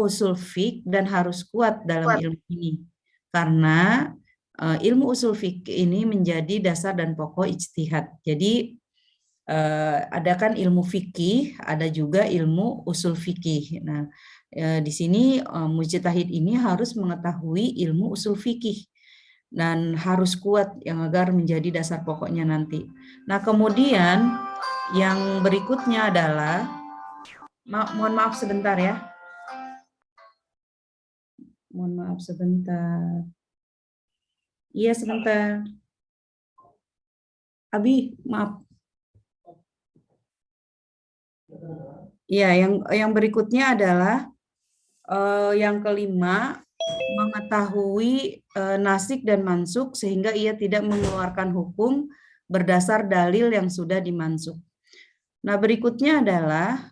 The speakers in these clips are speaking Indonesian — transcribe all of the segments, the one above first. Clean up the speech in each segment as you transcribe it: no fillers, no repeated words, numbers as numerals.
usul fiqh dan harus kuat dalam ilmu ini. Karena ilmu usul fiqh ini menjadi dasar dan pokok ijtihad. Jadi ada kan ilmu fikih, ada juga ilmu usul fikih. Nah, di sini mujtahid ini harus mengetahui ilmu usul fikih dan harus kuat yang agar menjadi dasar pokoknya nanti. Nah, kemudian yang berikutnya adalah, mohon maaf sebentar ya. Mohon maaf sebentar. Iya, sebentar. Abi, maaf. Ya, yang berikutnya adalah yang kelima, mengetahui nasik dan mansuk sehingga ia tidak mengeluarkan hukum berdasar dalil yang sudah dimansuk. Nah, berikutnya adalah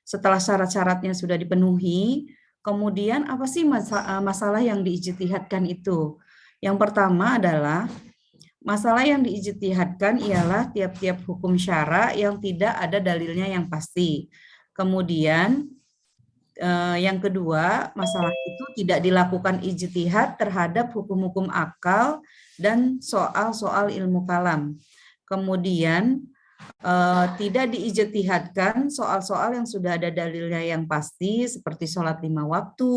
setelah syarat-syaratnya sudah dipenuhi, kemudian apa sih masalah yang diijtihadkan itu? Yang pertama adalah masalah yang diijtihadkan ialah tiap-tiap hukum syara yang tidak ada dalilnya yang pasti. Kemudian yang kedua, masalah itu tidak dilakukan ijtihad terhadap hukum-hukum akal dan soal-soal ilmu kalam. Kemudian tidak diijtihadkan soal-soal yang sudah ada dalilnya yang pasti seperti sholat 5 waktu,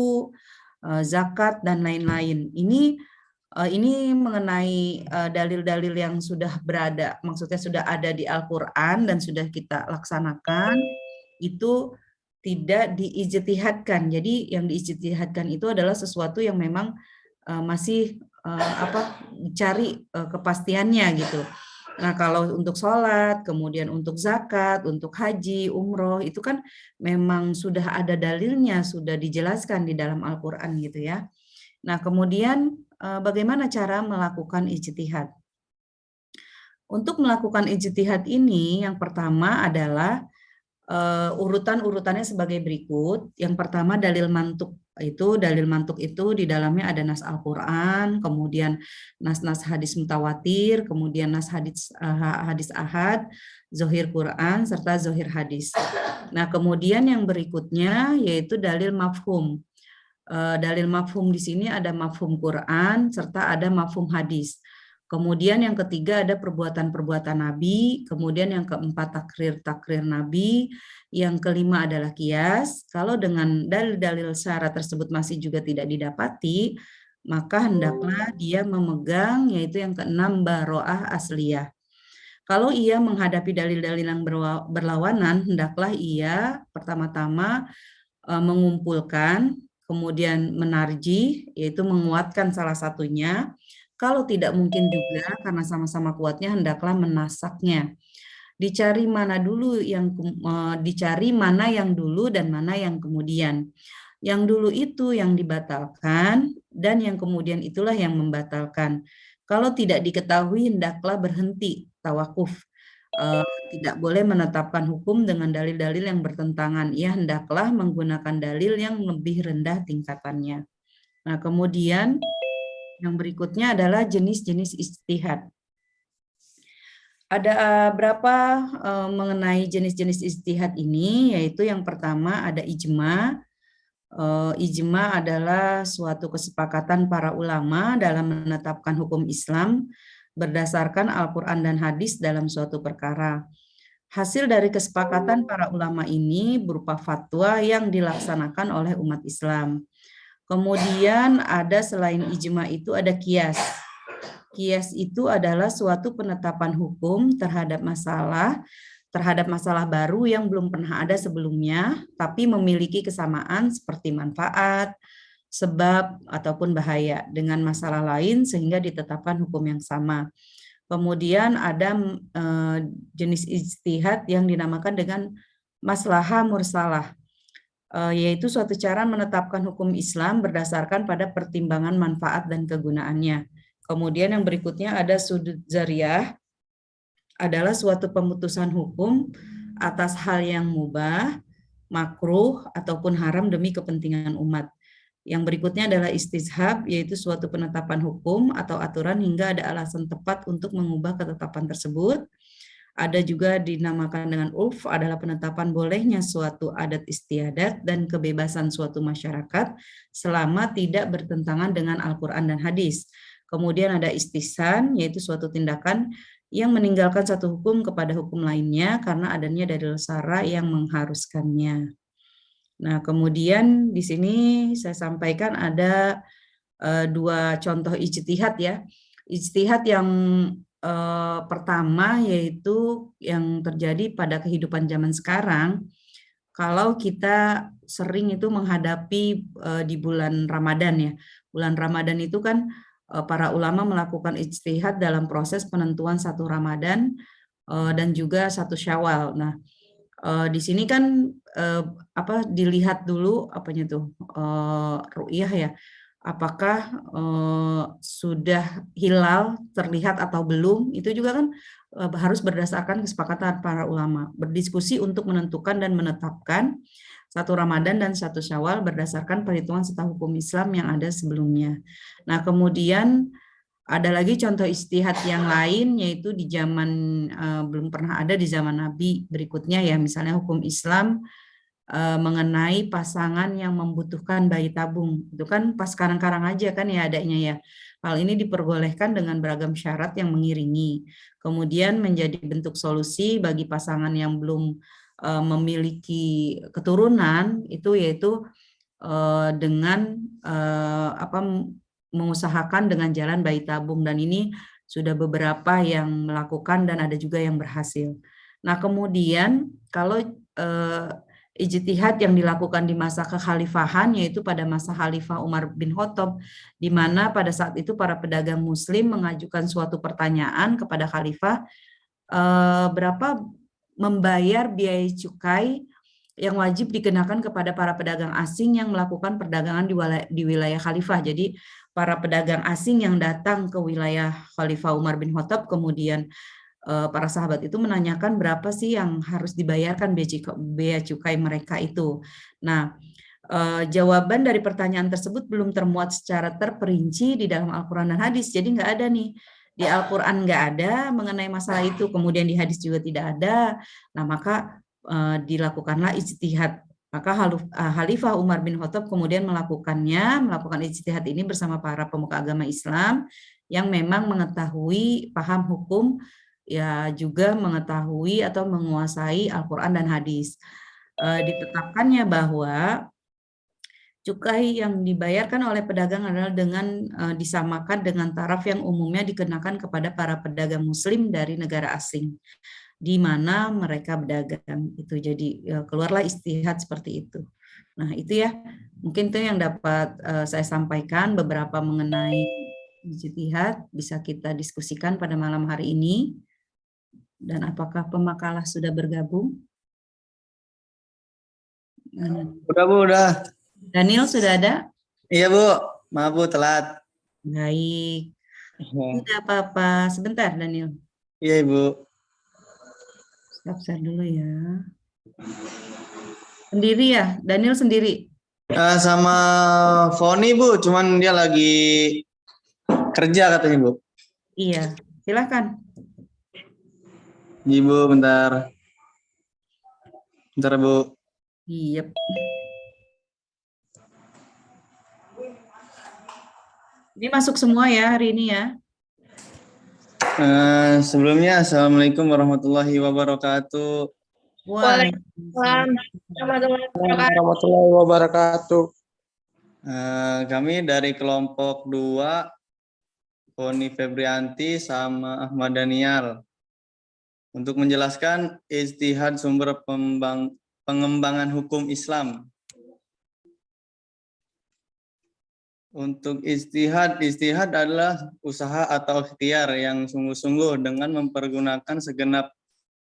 zakat dan lain-lain. Ini mengenai dalil-dalil yang sudah berada, maksudnya sudah ada di Al-Quran dan sudah kita laksanakan, itu tidak diijtihadkan. Jadi yang diijtihadkan itu adalah sesuatu yang memang masih dicari kepastiannya gitu. Nah, kalau untuk sholat, kemudian untuk zakat, untuk haji, umroh, itu kan memang sudah ada dalilnya, sudah dijelaskan di dalam Al-Quran gitu ya. Nah, kemudian bagaimana cara melakukan ijtihad? Untuk melakukan ijtihad ini, yang pertama adalah urutan-urutannya sebagai berikut. Yang pertama dalil mantuk. Dalil mantuk itu di dalamnya ada nas Al-Quran, kemudian nas-nas hadis mutawatir, kemudian nas hadis ahad, zohir Quran, serta zohir hadis. Nah, kemudian yang berikutnya yaitu dalil mafhum. Dalil mafhum di sini ada mafhum Quran serta ada mafhum hadis. Kemudian yang ketiga ada perbuatan-perbuatan Nabi, kemudian yang keempat takrir Nabi, yang kelima adalah kias. Kalau dengan dalil-dalil syarat tersebut masih juga tidak didapati, maka hendaklah dia memegang yaitu yang keenam baroah asliyah. Kalau ia menghadapi dalil-dalil yang berlawanan, hendaklah ia pertama-tama mengumpulkan, kemudian menarjih, yaitu menguatkan salah satunya. Kalau tidak mungkin juga, karena sama-sama kuatnya, hendaklah menasaknya. Dicari mana yang dulu dan mana yang kemudian. Yang dulu itu yang dibatalkan, dan yang kemudian itulah yang membatalkan. Kalau tidak diketahui, hendaklah berhenti, tawakuf. Tidak boleh menetapkan hukum dengan dalil-dalil yang bertentangan. Ia hendaklah menggunakan dalil yang lebih rendah tingkatannya. Nah, kemudian yang berikutnya adalah jenis-jenis ijtihad. Ada berapa mengenai jenis-jenis ijtihad ini, yaitu yang pertama ada ijma. Ijma adalah suatu kesepakatan para ulama dalam menetapkan hukum Islam berdasarkan Al-Quran dan hadis dalam suatu perkara. Hasil dari kesepakatan para ulama ini berupa fatwa yang dilaksanakan oleh umat Islam. Kemudian ada selain ijma itu ada kias. Kias itu adalah suatu penetapan hukum terhadap masalah baru yang belum pernah ada sebelumnya, tapi memiliki kesamaan seperti manfaat, sebab, ataupun bahaya dengan masalah lain sehingga ditetapkan hukum yang sama. Kemudian ada jenis ijtihad yang dinamakan dengan maslahah mursalah, yaitu suatu cara menetapkan hukum Islam berdasarkan pada pertimbangan manfaat dan kegunaannya. Kemudian yang berikutnya ada sudud zariyah, adalah suatu pemutusan hukum atas hal yang mubah, makruh, ataupun haram demi kepentingan umat. Yang berikutnya adalah istizhab, yaitu suatu penetapan hukum atau aturan hingga ada alasan tepat untuk mengubah ketetapan tersebut. Ada juga dinamakan dengan urf, adalah penetapan bolehnya suatu adat istiadat dan kebebasan suatu masyarakat selama tidak bertentangan dengan Al-Quran dan hadis. Kemudian ada istihsan, yaitu suatu tindakan yang meninggalkan satu hukum kepada hukum lainnya karena adanya dalil syara yang mengharuskannya. Nah, kemudian di sini saya sampaikan ada dua contoh ijtihad ya. Ijtihad yang pertama yaitu yang terjadi pada kehidupan zaman sekarang. Kalau kita sering itu menghadapi di bulan Ramadan ya. Bulan Ramadan itu kan para ulama melakukan ijtihad dalam proses penentuan satu Ramadan dan juga satu Syawal. Nah, di sini kan dilihat dulu apanya tuh ru'yah ya. Apakah sudah hilal terlihat atau belum? Itu juga kan harus berdasarkan kesepakatan para ulama. Berdiskusi untuk menentukan dan menetapkan satu Ramadan dan satu Syawal berdasarkan perhitungan serta hukum Islam yang ada sebelumnya. Nah, kemudian ada lagi contoh ijtihad yang lain yaitu di zaman belum pernah ada di zaman Nabi berikutnya ya, misalnya hukum Islam mengenai pasangan yang membutuhkan bayi tabung. Itu kan pas karang-karang aja kan ya adanya ya. Hal ini diperbolehkan dengan beragam syarat yang mengiringi. Kemudian menjadi bentuk solusi bagi pasangan yang belum memiliki keturunan itu yaitu dengan mengusahakan dengan jalan bayi tabung, dan ini sudah beberapa yang melakukan dan ada juga yang berhasil. Nah, kemudian kalau ijtihad yang dilakukan di masa kekhalifahan yaitu pada masa Khalifah Umar bin Khattab, di mana pada saat itu para pedagang muslim mengajukan suatu pertanyaan kepada khalifah berapa membayar biaya cukai yang wajib dikenakan kepada para pedagang asing yang melakukan perdagangan di wilayah khalifah. Jadi para pedagang asing yang datang ke wilayah Khalifah Umar bin Khattab, kemudian para sahabat itu menanyakan berapa sih yang harus dibayarkan bea cukai mereka itu. Nah, jawaban dari pertanyaan tersebut belum termuat secara terperinci di dalam Al-Quran dan hadis. Jadi nggak ada nih. Di Al-Quran nggak ada mengenai masalah itu, kemudian di hadis juga tidak ada. Nah, maka dilakukanlah ijtihad. Maka Khalifah Umar bin Khattab kemudian melakukan ijtihad ini bersama para pemuka agama Islam yang memang mengetahui paham hukum, ya juga mengetahui atau menguasai Al-Quran dan hadis. Ditetapkannya bahwa cukai yang dibayarkan oleh pedagang adalah dengan disamakan dengan taraf yang umumnya dikenakan kepada para pedagang muslim dari negara asing di mana mereka berdagang itu. Jadi keluarlah istihad seperti itu. Nah, itu ya mungkin itu yang dapat saya sampaikan beberapa mengenai ijtihad, bisa kita diskusikan pada malam hari ini. Dan apakah pemakalah sudah bergabung? Udah Bu, udah. Daniel sudah ada? Iya Bu, maaf Bu telat. Baik. Tidak apa-apa, sebentar Daniel. Iya Ibu. Stop share dulu ya. Sendiri ya? Daniel sendiri? Sama Foni Bu, cuman dia lagi kerja katanya Bu. Iya, silakan. Ibu bentar. Bentar Bu. Iya. Ini masuk semua ya hari ini ya. Sebelumnya Assalamualaikum warahmatullahi wabarakatuh. Waalaikumsalam warahmatullahi wabarakatuh. Kami dari kelompok 2, Foni Febrianti sama Ahmad Daniel, untuk menjelaskan ijtihad sumber pengembangan hukum Islam. Untuk ijtihad adalah usaha atau ikhtiar yang sungguh-sungguh dengan mempergunakan segenap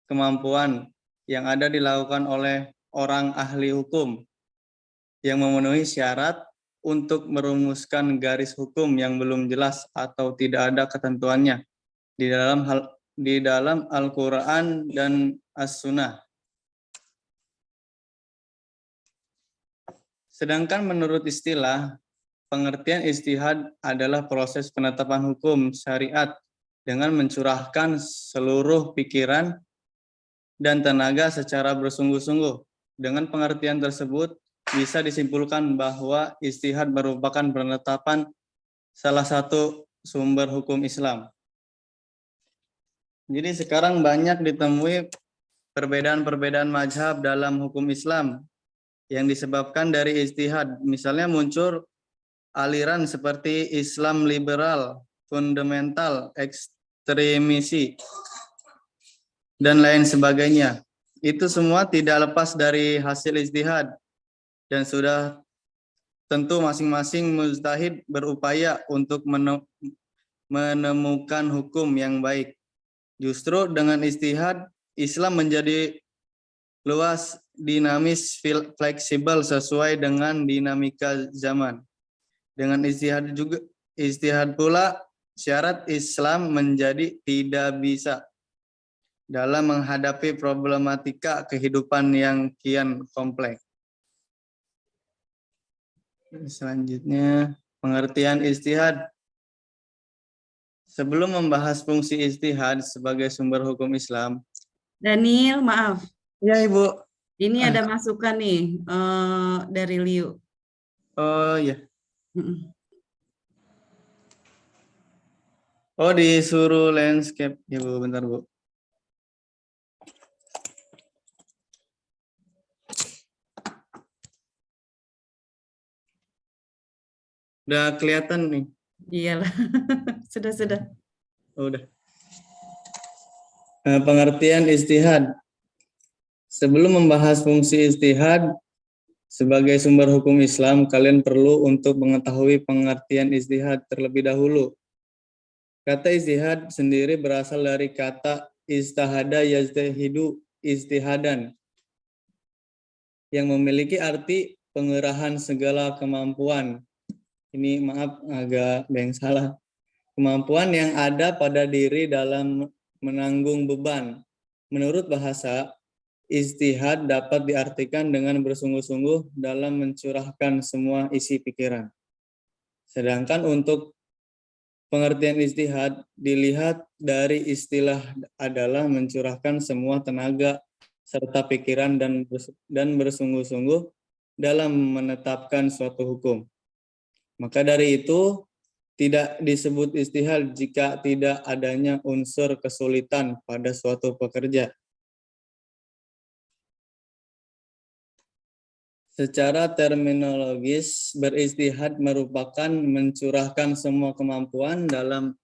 kemampuan yang ada dilakukan oleh orang ahli hukum yang memenuhi syarat untuk merumuskan garis hukum yang belum jelas atau tidak ada ketentuannya di dalam Al-Quran dan As-Sunnah. Sedangkan menurut istilah, pengertian ijtihad adalah proses penetapan hukum syariat dengan mencurahkan seluruh pikiran, dan tenaga secara bersungguh-sungguh. Dengan pengertian tersebut, bisa disimpulkan bahwa ijtihad merupakan penetapan salah satu sumber hukum Islam. Jadi sekarang banyak ditemui perbedaan-perbedaan mazhab dalam hukum Islam yang disebabkan dari ijtihad. Misalnya muncul aliran seperti Islam liberal, fundamental, ekstremisi, dan lain sebagainya. Itu semua tidak lepas dari hasil ijtihad dan sudah tentu masing-masing mujtahid berupaya untuk menemukan hukum yang baik. Justru dengan ijtihad, Islam menjadi luas, dinamis, fleksibel sesuai dengan dinamika zaman. Dengan ijtihad pula syarat Islam menjadi tidak bisa dalam menghadapi problematika kehidupan yang kian kompleks. Selanjutnya, pengertian ijtihad. Sebelum membahas fungsi ijtihad sebagai sumber hukum Islam. Daniel, maaf. Ya, Ibu. Ini ada masukan nih dari Liu. Oh, ya. Oh, disuruh landscape. Ya, Bu, bentar, Bu. Udah kelihatan nih. Iyalah. Sudah. Oh, udah. Pengertian ijtihad. Sebelum membahas fungsi ijtihad sebagai sumber hukum Islam, kalian perlu untuk mengetahui pengertian ijtihad terlebih dahulu. Kata ijtihad sendiri berasal dari kata ijtahada yajtahidu ijtihadan, yang memiliki arti pengerahan segala kemampuan. Ini maaf agak ada yang salah. Kemampuan yang ada pada diri dalam menanggung beban. Menurut bahasa, ijtihad dapat diartikan dengan bersungguh-sungguh dalam mencurahkan semua isi pikiran. Sedangkan untuk pengertian ijtihad dilihat dari istilah adalah mencurahkan semua tenaga serta pikiran dan bersungguh-sungguh dalam menetapkan suatu hukum. Maka dari itu tidak disebut ijtihad jika tidak adanya unsur kesulitan pada suatu pekerja. Secara terminologis, berijtihad merupakan mencurahkan semua kemampuan dalam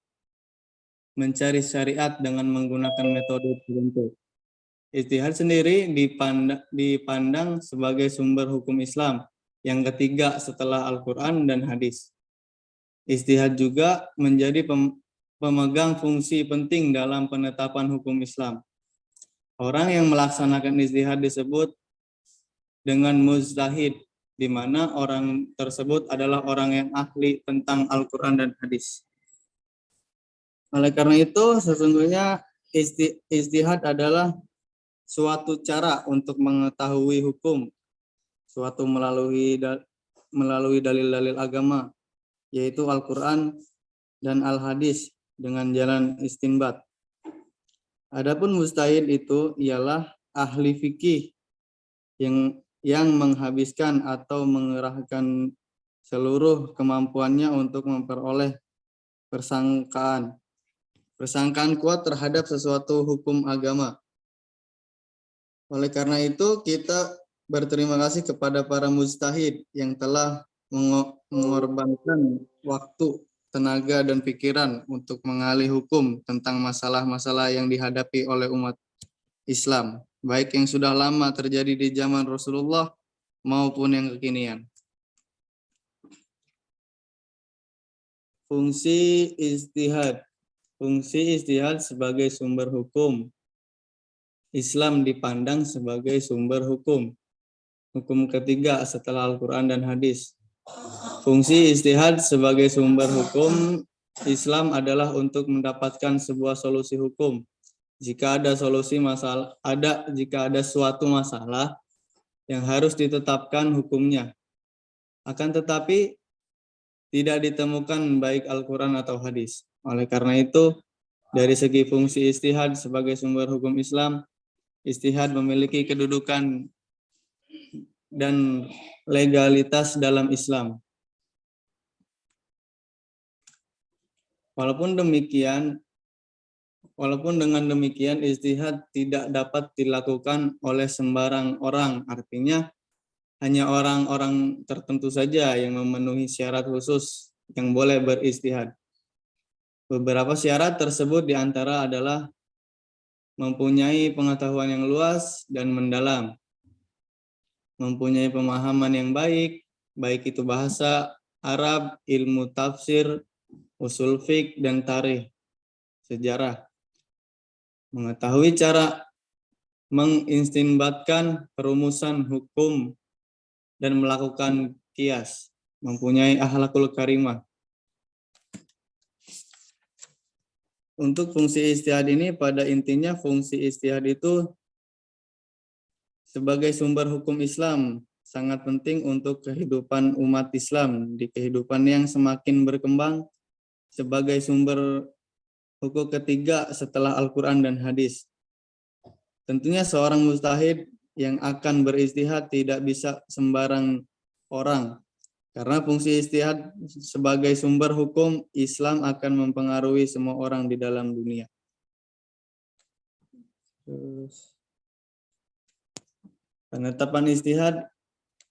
mencari syariat dengan menggunakan metode tertentu. Ijtihad sendiri dipandang sebagai sumber hukum Islam yang ketiga setelah Al-Quran dan hadis. Ijtihad juga menjadi pemegang fungsi penting dalam penetapan hukum Islam. Orang yang melaksanakan ijtihad disebut dengan mujtahid, di mana orang tersebut adalah orang yang ahli tentang Al-Quran dan hadis. Oleh karena itu, sesungguhnya ijtihad adalah suatu cara untuk mengetahui hukum, suatu melalui dalil-dalil agama, yaitu Al-Quran dan Al-Hadis dengan jalan istinbat. Adapun mujtahid itu ialah ahli fikih yang menghabiskan atau mengerahkan seluruh kemampuannya untuk memperoleh persangkaan kuat terhadap sesuatu hukum agama. Oleh karena itu, kita berterima kasih kepada para mujtahid yang telah mengorbankan waktu, tenaga, dan pikiran untuk mengalih hukum tentang masalah-masalah yang dihadapi oleh umat Islam, baik yang sudah lama terjadi di zaman Rasulullah maupun yang kekinian. Fungsi ijtihad. Fungsi ijtihad sebagai sumber hukum. Islam dipandang sebagai sumber hukum. Hukum ketiga setelah Al-Quran dan hadis. Fungsi ijtihad sebagai sumber hukum Islam adalah untuk mendapatkan sebuah solusi hukum. Jika ada suatu masalah yang harus ditetapkan hukumnya. Akan tetapi tidak ditemukan baik Al-Quran atau hadis. Oleh karena itu, dari segi fungsi ijtihad sebagai sumber hukum Islam, ijtihad memiliki kedudukan dan legalitas dalam Islam. Walaupun dengan demikian ijtihad tidak dapat dilakukan oleh sembarang orang. Artinya hanya orang-orang tertentu saja yang memenuhi syarat khusus yang boleh berijtihad. Beberapa syarat tersebut diantara adalah mempunyai pengetahuan yang luas dan mendalam, mempunyai pemahaman yang baik, baik itu bahasa Arab, ilmu tafsir, usul fiqh, dan tarikh, sejarah. Mengetahui cara mengistinbatkan perumusan hukum dan melakukan qiyas, mempunyai akhlakul karimah. Untuk fungsi ijtihad ini, pada intinya fungsi ijtihad itu sebagai sumber hukum Islam sangat penting untuk kehidupan umat Islam di kehidupan yang semakin berkembang sebagai sumber hukum ketiga setelah Al-Quran dan hadis. Tentunya seorang mujtahid yang akan berijtihad tidak bisa sembarang orang, karena fungsi ijtihad sebagai sumber hukum Islam akan mempengaruhi semua orang di dalam dunia. Penetapan ijtihad,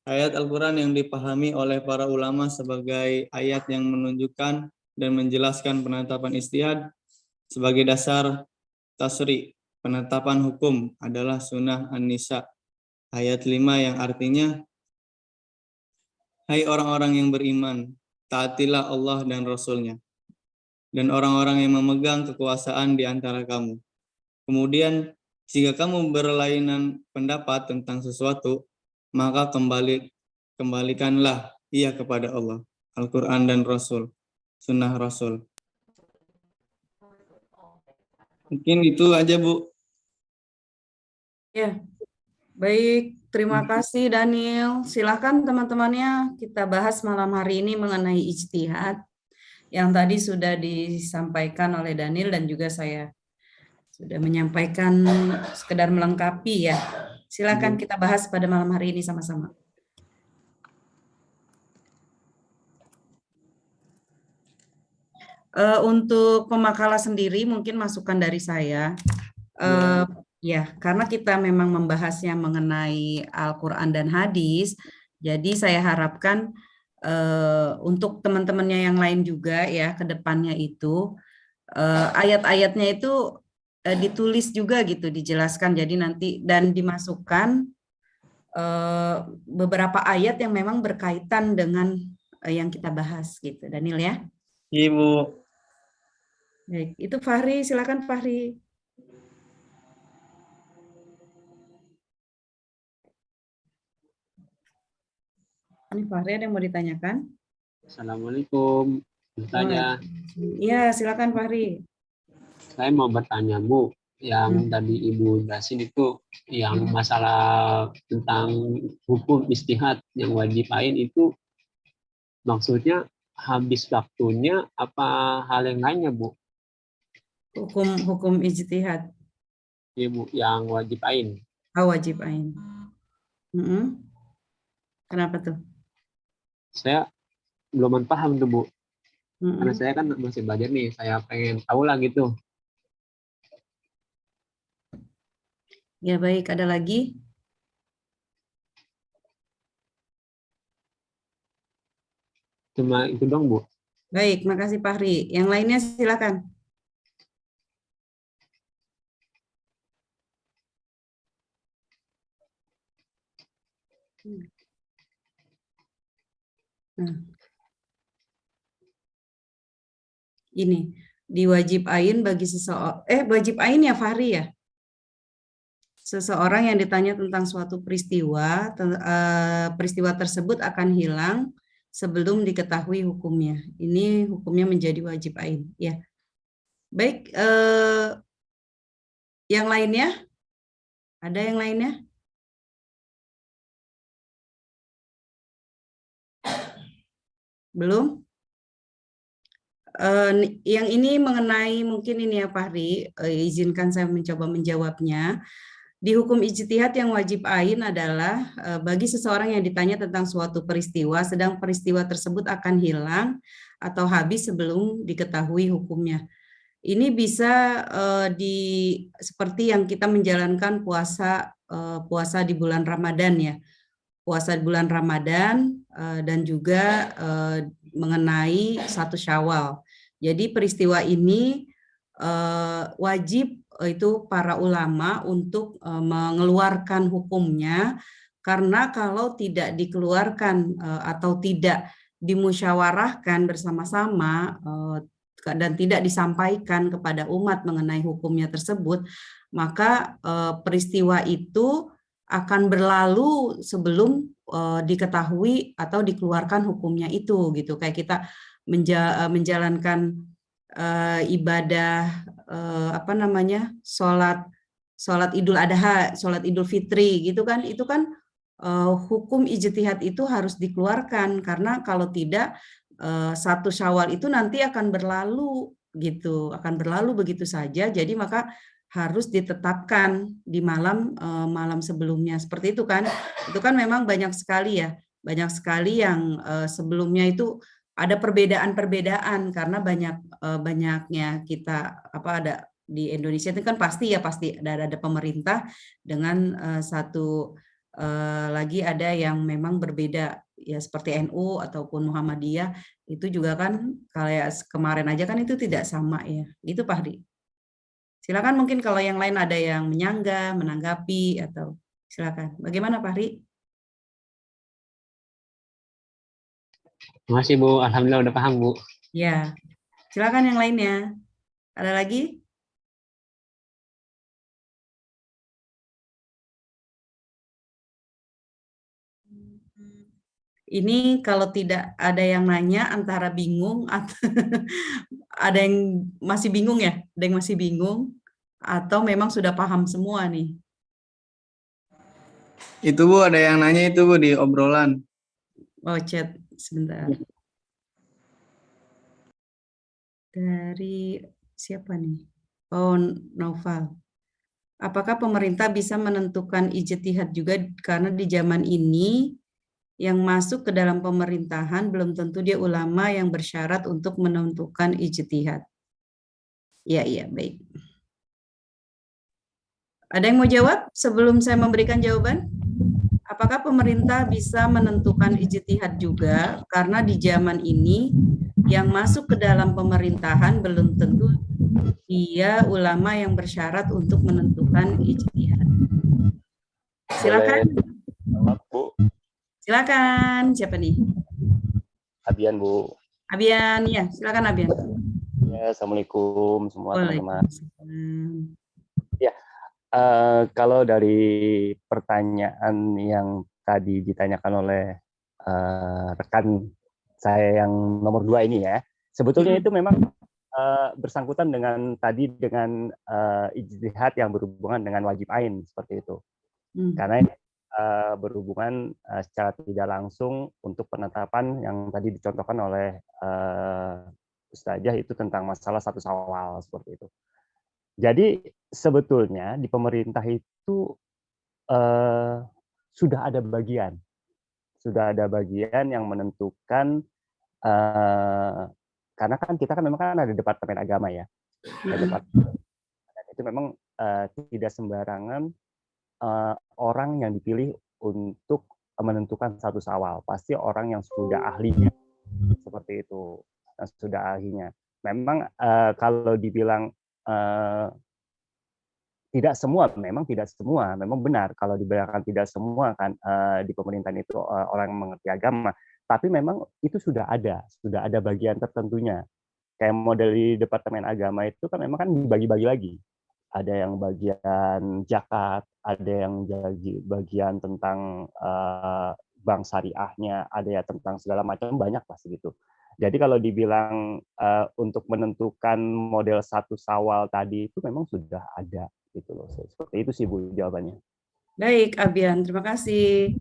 ayat Al-Quran yang dipahami oleh para ulama sebagai ayat yang menunjukkan dan menjelaskan penetapan ijtihad sebagai dasar tasri', penetapan hukum adalah Sunnah An-Nisa ayat 5 yang artinya, hai orang-orang yang beriman, taatilah Allah dan Rasul-Nya, dan orang-orang yang memegang kekuasaan di antara kamu. Kemudian, jika kamu berlainan pendapat tentang sesuatu, maka kembalikanlah ia kepada Allah, Al-Quran dan Rasul, Sunnah Rasul. Mungkin itu aja, Bu. Ya, baik. Terima kasih, Daniel. Silakan teman-temannya kita bahas malam hari ini mengenai ijtihad yang tadi sudah disampaikan oleh Daniel dan juga saya sudah menyampaikan sekedar melengkapi ya. Silakan kita bahas pada malam hari ini sama-sama. Untuk pemakalah sendiri mungkin masukan dari saya. Ya, karena kita memang membahasnya mengenai Al-Quran dan hadis, jadi saya harapkan untuk teman-temannya yang lain juga ya ke depannya itu ayat-ayatnya itu ditulis juga gitu, dijelaskan. Jadi nanti dan dimasukkan beberapa ayat yang memang berkaitan dengan yang kita bahas gitu, Daniel ya. Ibu. Baik, itu Fahri, silakan Fahri. Ini Fahri ada yang mau ditanyakan? Assalamualaikum. Bertanya. Iya, silakan Fahri. Saya mau bertanya, Bu. Yang tadi Ibu jelasin itu, yang masalah tentang hukum ijtihad yang wajib ain itu, maksudnya habis waktunya apa hal yang lainnya, Bu? Hukum ijtihad. Ibu, yang wajib ain. Wajib ain. Kenapa tuh? Saya belum paham tuh, Bu. Karena saya kan masih belajar nih, saya pengen tahu lah gitu. Ya baik, ada lagi? Cuma itu dong, Bu. Baik, makasih Fahri. Yang lainnya silakan. Ini diwajib ain bagi seseorang. Wajib ain ya Fahri ya. Seseorang yang ditanya tentang suatu peristiwa, peristiwa tersebut akan hilang sebelum diketahui hukumnya. Ini hukumnya menjadi wajib ain. Ya. Baik. Yang lainnya? Ada yang lainnya? Belum? Yang ini mengenai mungkin ini ya Fahri, izinkan saya mencoba menjawabnya. Di hukum ijtihad yang wajib ain adalah bagi seseorang yang ditanya tentang suatu peristiwa, sedang peristiwa tersebut akan hilang atau habis sebelum diketahui hukumnya. Ini bisa seperti yang kita menjalankan puasa di bulan Ramadan ya, puasa di bulan Ramadan dan juga mengenai 1 Syawal. Jadi peristiwa ini wajib itu para ulama untuk mengeluarkan hukumnya, karena kalau tidak dikeluarkan atau tidak dimusyawarahkan bersama-sama dan tidak disampaikan kepada umat mengenai hukumnya tersebut, maka peristiwa itu akan berlalu sebelum diketahui atau dikeluarkan hukumnya itu gitu. Kayak kita menjalankan ibadah sholat Idul Adha, sholat Idul Fitri gitu kan, itu kan hukum ijtihad itu harus dikeluarkan, karena kalau tidak 1 Syawal itu nanti akan berlalu gitu, akan berlalu begitu saja. Jadi maka harus ditetapkan di malam sebelumnya, seperti itu kan. Itu kan memang banyak sekali ya, banyak sekali yang sebelumnya itu ada perbedaan-perbedaan karena banyaknya kita ada di Indonesia itu kan pasti ada pemerintah dengan satu lagi ada yang memang berbeda ya, seperti NU ataupun Muhammadiyah itu juga kan kayak kemarin aja kan itu tidak sama ya. Gitu Pak Hadi. Silakan mungkin kalau yang lain ada yang menyanggah, menanggapi atau silakan. Bagaimana Pak Hadi? Terima kasih Bu, alhamdulillah udah paham Bu. Ya, silakan yang lainnya. Ada lagi? Ini kalau tidak ada yang nanya antara bingung atau ada yang masih bingung ya? Ada yang masih bingung atau memang sudah paham semua nih? Itu Bu, ada yang nanya itu Bu di obrolan. Oh, chat sebentar. Dari siapa nih? Oh, Noval. Apakah pemerintah bisa menentukan ijtihad juga, karena di zaman ini yang masuk ke dalam pemerintahan belum tentu dia ulama yang bersyarat untuk menentukan ijtihad. Iya, baik. Ada yang mau jawab sebelum saya memberikan jawaban? Apakah pemerintah bisa menentukan ijtihad juga, karena di zaman ini yang masuk ke dalam pemerintahan belum tentu dia ulama yang bersyarat untuk menentukan ijtihad. Silakan. Bu. Silakan. Siapa nih? Abian Bu. Abian, ya. Silakan Abian. Ya, assalamualaikum semua teman-teman. Ya, kalau dari pertanyaan yang tadi ditanyakan oleh rekan saya yang nomor 2 ini ya, sebetulnya itu memang bersangkutan dengan ijtihad yang berhubungan dengan wajib ain seperti itu. Karena ini berhubungan secara tidak langsung untuk penetapan yang tadi dicontohkan oleh Ustazah itu tentang masalah 1 Syawal seperti itu. Jadi sebetulnya di pemerintah itu sudah ada bagian yang menentukan, karena kan kita kan memang ada Departemen Agama ya. Dan itu memang tidak sembarangan orang yang dipilih untuk menentukan 1 Syawal. Pasti orang yang sudah ahlinya seperti itu, yang sudah ahlinya. Memang kalau dibilang tidak semua, memang benar kalau dibilangkan tidak semua kan di pemerintahan itu orang yang mengerti agama, tapi memang itu sudah ada bagian tertentunya. Kayak model di Departemen Agama itu kan memang kan dibagi-bagi lagi. Ada yang bagian zakat, ada yang bagian tentang bank syariahnya, ada ya tentang segala macam, banyak pasti gitu. Jadi kalau dibilang untuk menentukan model 1 Syawal tadi itu memang sudah ada gitu loh. Seperti itu sih Bu jawabannya. Baik Abian, terima kasih.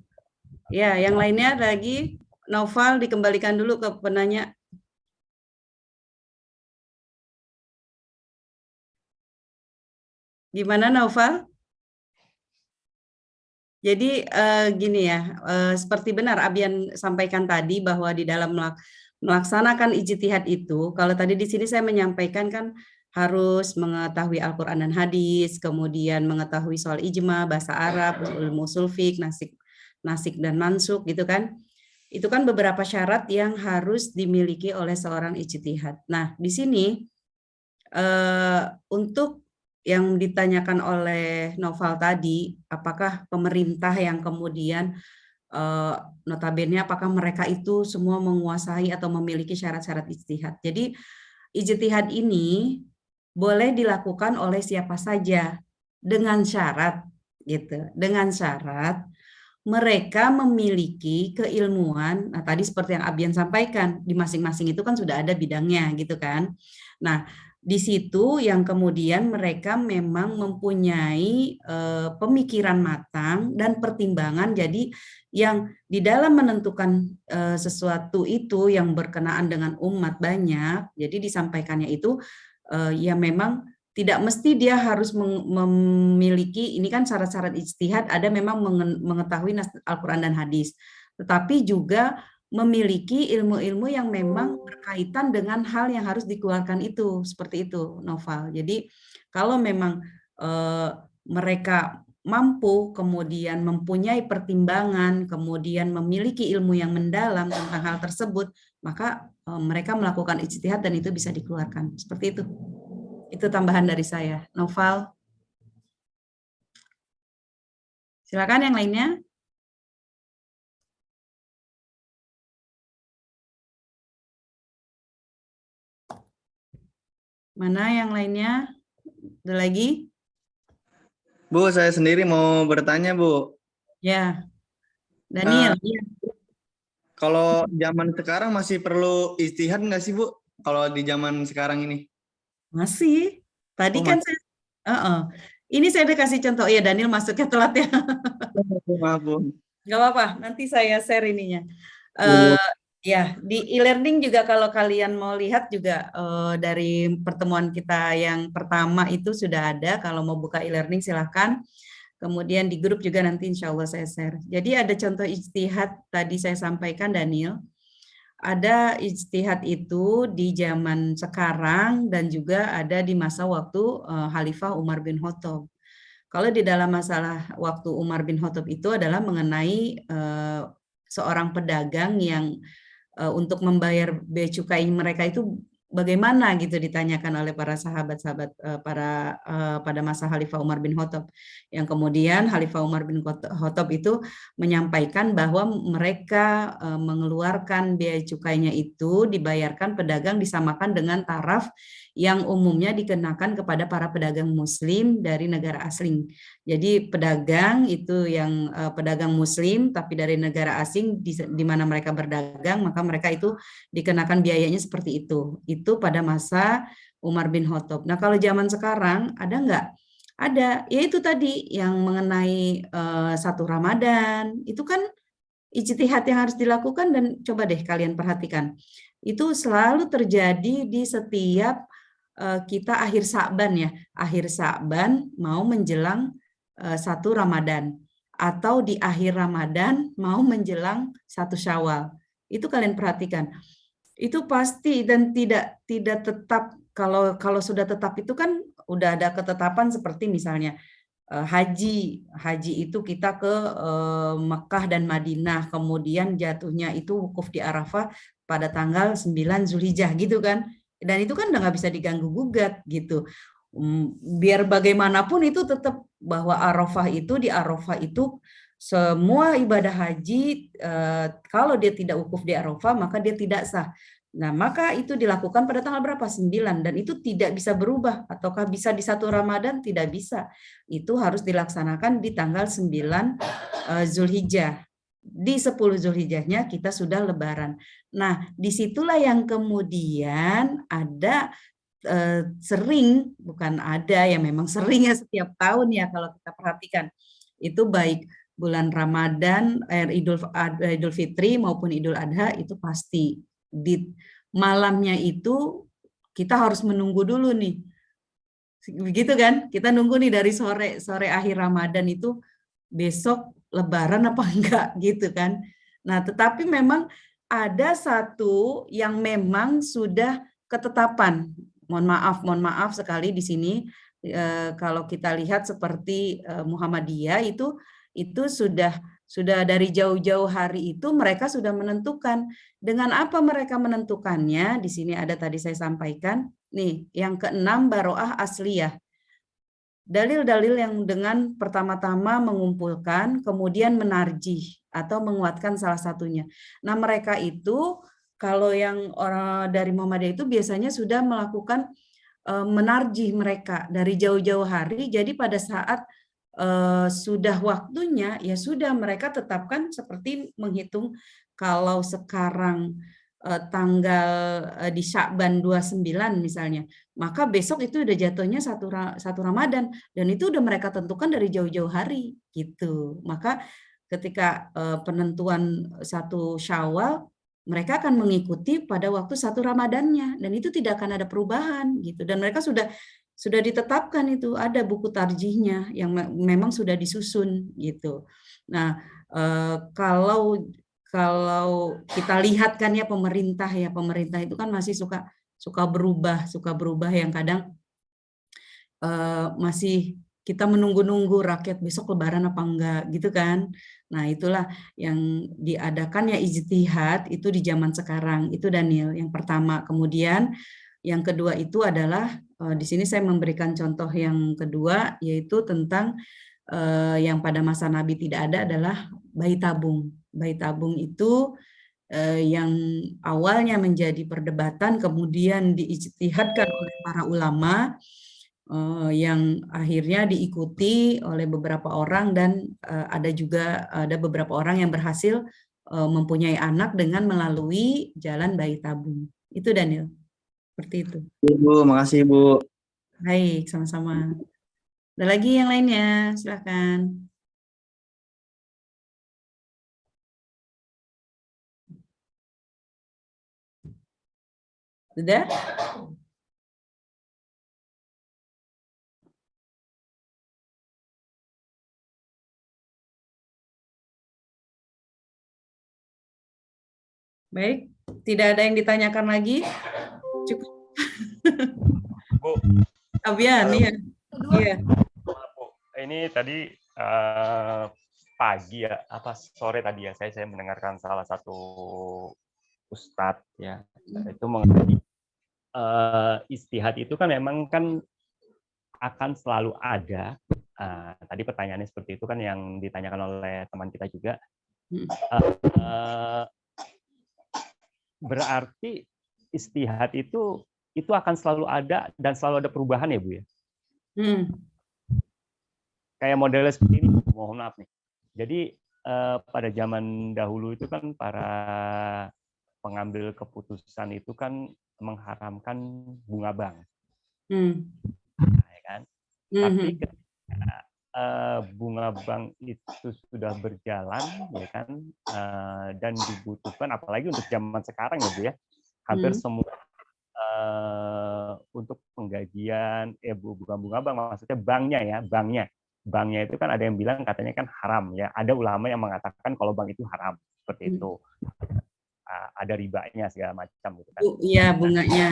Ya, yang lainnya ada lagi. Noval dikembalikan dulu ke penanya. Gimana Noval? Jadi gini ya, seperti benar Abian sampaikan tadi bahwa di dalam melaksanakan ijtihad itu, kalau tadi di sini saya menyampaikan kan harus mengetahui Al-Quran dan hadis, kemudian mengetahui soal ijma, bahasa Arab, ilmu usul fiqh, nasik dan mansuk gitu kan. Itu kan beberapa syarat yang harus dimiliki oleh seorang ijtihad. Nah, di sini untuk yang ditanyakan oleh Noval tadi, apakah pemerintah yang kemudian notabene apakah mereka itu semua menguasai atau memiliki syarat-syarat ijtihad. Jadi ijtihad ini boleh dilakukan oleh siapa saja dengan syarat gitu. Dengan syarat mereka memiliki keilmuan. Nah, tadi seperti yang Abian sampaikan, di masing-masing itu kan sudah ada bidangnya gitu kan. Nah, di situ yang kemudian mereka memang mempunyai pemikiran matang dan pertimbangan. Jadi yang di dalam menentukan sesuatu itu yang berkenaan dengan umat banyak, jadi disampaikannya itu ya memang tidak mesti dia harus memiliki, ini kan syarat-syarat ijtihad ada memang mengetahui Al-Quran dan hadis, tetapi juga memiliki ilmu-ilmu yang memang berkaitan dengan hal yang harus dikeluarkan itu, seperti itu Noval. Jadi kalau memang mereka mampu kemudian mempunyai pertimbangan, kemudian memiliki ilmu yang mendalam tentang hal tersebut, maka mereka melakukan ijtihad dan itu bisa dikeluarkan. Seperti itu. Itu tambahan dari saya. Noval. Silakan yang lainnya. Mana yang lainnya? Ada lagi? Bu, saya sendiri mau bertanya, Bu. Ya, Daniel. Ya. Kalau zaman sekarang masih perlu ijtihad nggak sih, Bu? Kalau di zaman sekarang ini? Masih. Tadi kan saya... Ini saya udah kasih contoh. Ya, Daniel masuknya telat ya. Maaf, Bu. Nggak apa-apa, nanti saya share ininya. Ya, di e-learning juga kalau kalian mau lihat juga dari pertemuan kita yang pertama itu sudah ada. Kalau mau buka e-learning silahkan. Kemudian di grup juga nanti insya Allah saya share. Jadi ada contoh ijtihad tadi saya sampaikan Daniel. Ada ijtihad itu di zaman sekarang dan juga ada di masa waktu Khalifah Umar bin Khattab. Kalau di dalam masalah waktu Umar bin Khattab itu adalah mengenai seorang pedagang yang untuk membayar bea cukai mereka itu bagaimana gitu ditanyakan oleh para sahabat-sahabat pada masa Khalifah Umar bin Khattab, yang kemudian Khalifah Umar bin Khattab itu menyampaikan bahwa mereka mengeluarkan bea cukainya itu dibayarkan pedagang disamakan dengan taraf yang umumnya dikenakan kepada para pedagang muslim dari negara asing. Jadi pedagang itu yang pedagang muslim tapi dari negara asing di mana mereka berdagang, maka mereka itu dikenakan biayanya seperti itu. Itu pada masa Umar bin Khattab. Nah, kalau zaman sekarang ada nggak? Ada, yaitu tadi yang mengenai satu Ramadan, itu kan ijtihad yang harus dilakukan dan coba deh kalian perhatikan. Itu selalu terjadi di setiap kita akhir Sa'ban ya. Akhir Sa'ban mau menjelang satu Ramadan atau di akhir Ramadan mau menjelang satu Syawal. Itu kalian perhatikan. Itu pasti dan tidak tetap. Kalau sudah tetap itu kan udah ada ketetapan seperti misalnya haji itu kita ke Mekah dan Madinah, kemudian jatuhnya itu wukuf di Arafah pada tanggal 9 Zulhijjah gitu kan, dan itu kan udah nggak bisa diganggu gugat gitu. Biar bagaimanapun itu tetap bahwa Arafah itu di Arafah itu semua ibadah haji kalau dia tidak wukuf di Arafah maka dia tidak sah. Nah, maka itu dilakukan pada tanggal berapa? 9, dan itu tidak bisa berubah. Ataukah bisa di satu Ramadan? Tidak bisa. Itu harus dilaksanakan di tanggal 9 Zulhijjah. Di 10 Zulhijjahnya kita sudah lebaran. Nah, disitulah yang kemudian ada sering, bukan ada ya, memang sering ya setiap tahun ya kalau kita perhatikan. Itu baik bulan Ramadan, Idul Fitri maupun Idul Adha itu pasti. Di malamnya itu kita harus menunggu dulu nih, begitu kan? Kita nunggu nih dari sore akhir Ramadan itu besok lebaran apa enggak gitu kan. Nah, tetapi memang ada satu yang memang sudah ketetapan. Mohon maaf sekali di sini kalau kita lihat seperti Muhammadiyah itu sudah dari jauh-jauh hari itu mereka sudah menentukan. Dengan apa mereka menentukannya? Di sini ada tadi saya sampaikan. Nih, yang keenam baroah asliyah. Dalil-dalil yang dengan pertama-tama mengumpulkan, kemudian menarjih atau menguatkan salah satunya. Nah, mereka itu kalau yang orang dari Muhammadiyah itu biasanya sudah melakukan menarjih mereka dari jauh-jauh hari. Jadi pada saat sudah waktunya, ya sudah mereka tetapkan seperti menghitung kalau sekarang tanggal di Sya'ban 29 misalnya, maka besok itu udah jatuhnya satu Ramadan, dan itu udah mereka tentukan dari jauh-jauh hari gitu. Maka ketika penentuan satu Syawal, mereka akan mengikuti pada waktu satu Ramadannya, dan itu tidak akan ada perubahan gitu. Dan mereka sudah ditetapkan, itu ada buku tarjihnya yang memang sudah disusun gitu. Nah, kalau kita lihat kan ya pemerintah itu kan masih suka berubah yang kadang masih kita menunggu-nunggu rakyat besok lebaran apa enggak gitu kan. Nah, itulah yang diadakan ya ijtihad itu di zaman sekarang. Itu Daniel yang pertama. Kemudian yang kedua itu adalah di sini saya memberikan contoh yang kedua, yaitu tentang yang pada masa Nabi tidak ada adalah bayi tabung. Bayi tabung itu yang awalnya menjadi perdebatan, kemudian diijtihadkan oleh para ulama, yang akhirnya diikuti oleh beberapa orang, dan ada beberapa orang yang berhasil mempunyai anak dengan melalui jalan bayi tabung. Itu Daniel, seperti itu. Bu, makasih Bu. Baik, sama-sama. Ada lagi yang lainnya, silakan. Sudah? Baik, tidak ada yang ditanyakan lagi? Cukup. Bu. Abian, iya. Iya. Bu, ini tadi pagi ya, apa sore tadi ya, saya mendengarkan salah satu ustadz ya, itu mengenai istihad itu kan memang kan akan selalu ada. Tadi pertanyaannya seperti itu kan yang ditanyakan oleh teman kita juga. Berarti istihad itu akan selalu ada dan selalu ada perubahan ya Bu ya? Kayak modelnya seperti ini, mohon maaf nih. Jadi pada zaman dahulu itu kan para pengambil keputusan itu kan mengharamkan bunga bank, ya kan? Tapi ketika bunga bank itu sudah berjalan, ya kan, dan dibutuhkan, apalagi untuk zaman sekarang ya Bu ya, hampir semua untuk penggajian, bukan bunga bank, maksudnya banknya ya, banknya itu kan ada yang bilang katanya kan haram ya, ada ulama yang mengatakan kalau bank itu haram seperti itu, ada ribanya segala macam gitu kan. Iya, bunganya.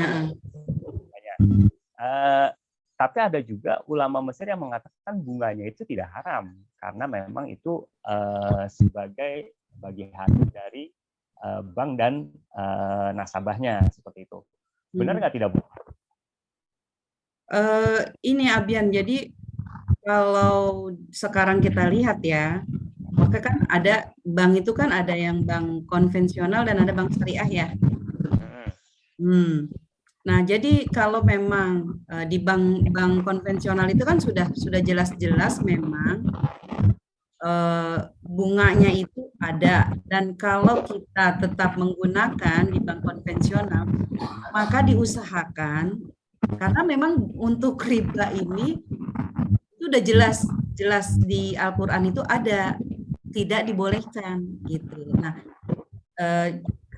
Tapi ada juga ulama Mesir yang mengatakan bunganya itu tidak haram karena memang itu sebagai bagian dari bank dan nasabahnya seperti itu. Benar nggak tidak Bu? Ini Abian, jadi kalau sekarang kita lihat ya, maka kan ada bank itu kan ada yang bank konvensional dan ada bank syariah ya. Nah, jadi kalau memang di bank konvensional itu kan sudah jelas-jelas memang bunganya itu ada, dan kalau kita tetap menggunakan di bank konvensional, maka diusahakan, karena memang untuk riba ini itu udah jelas di Al-Quran itu ada, tidak dibolehkan gitu. Nah,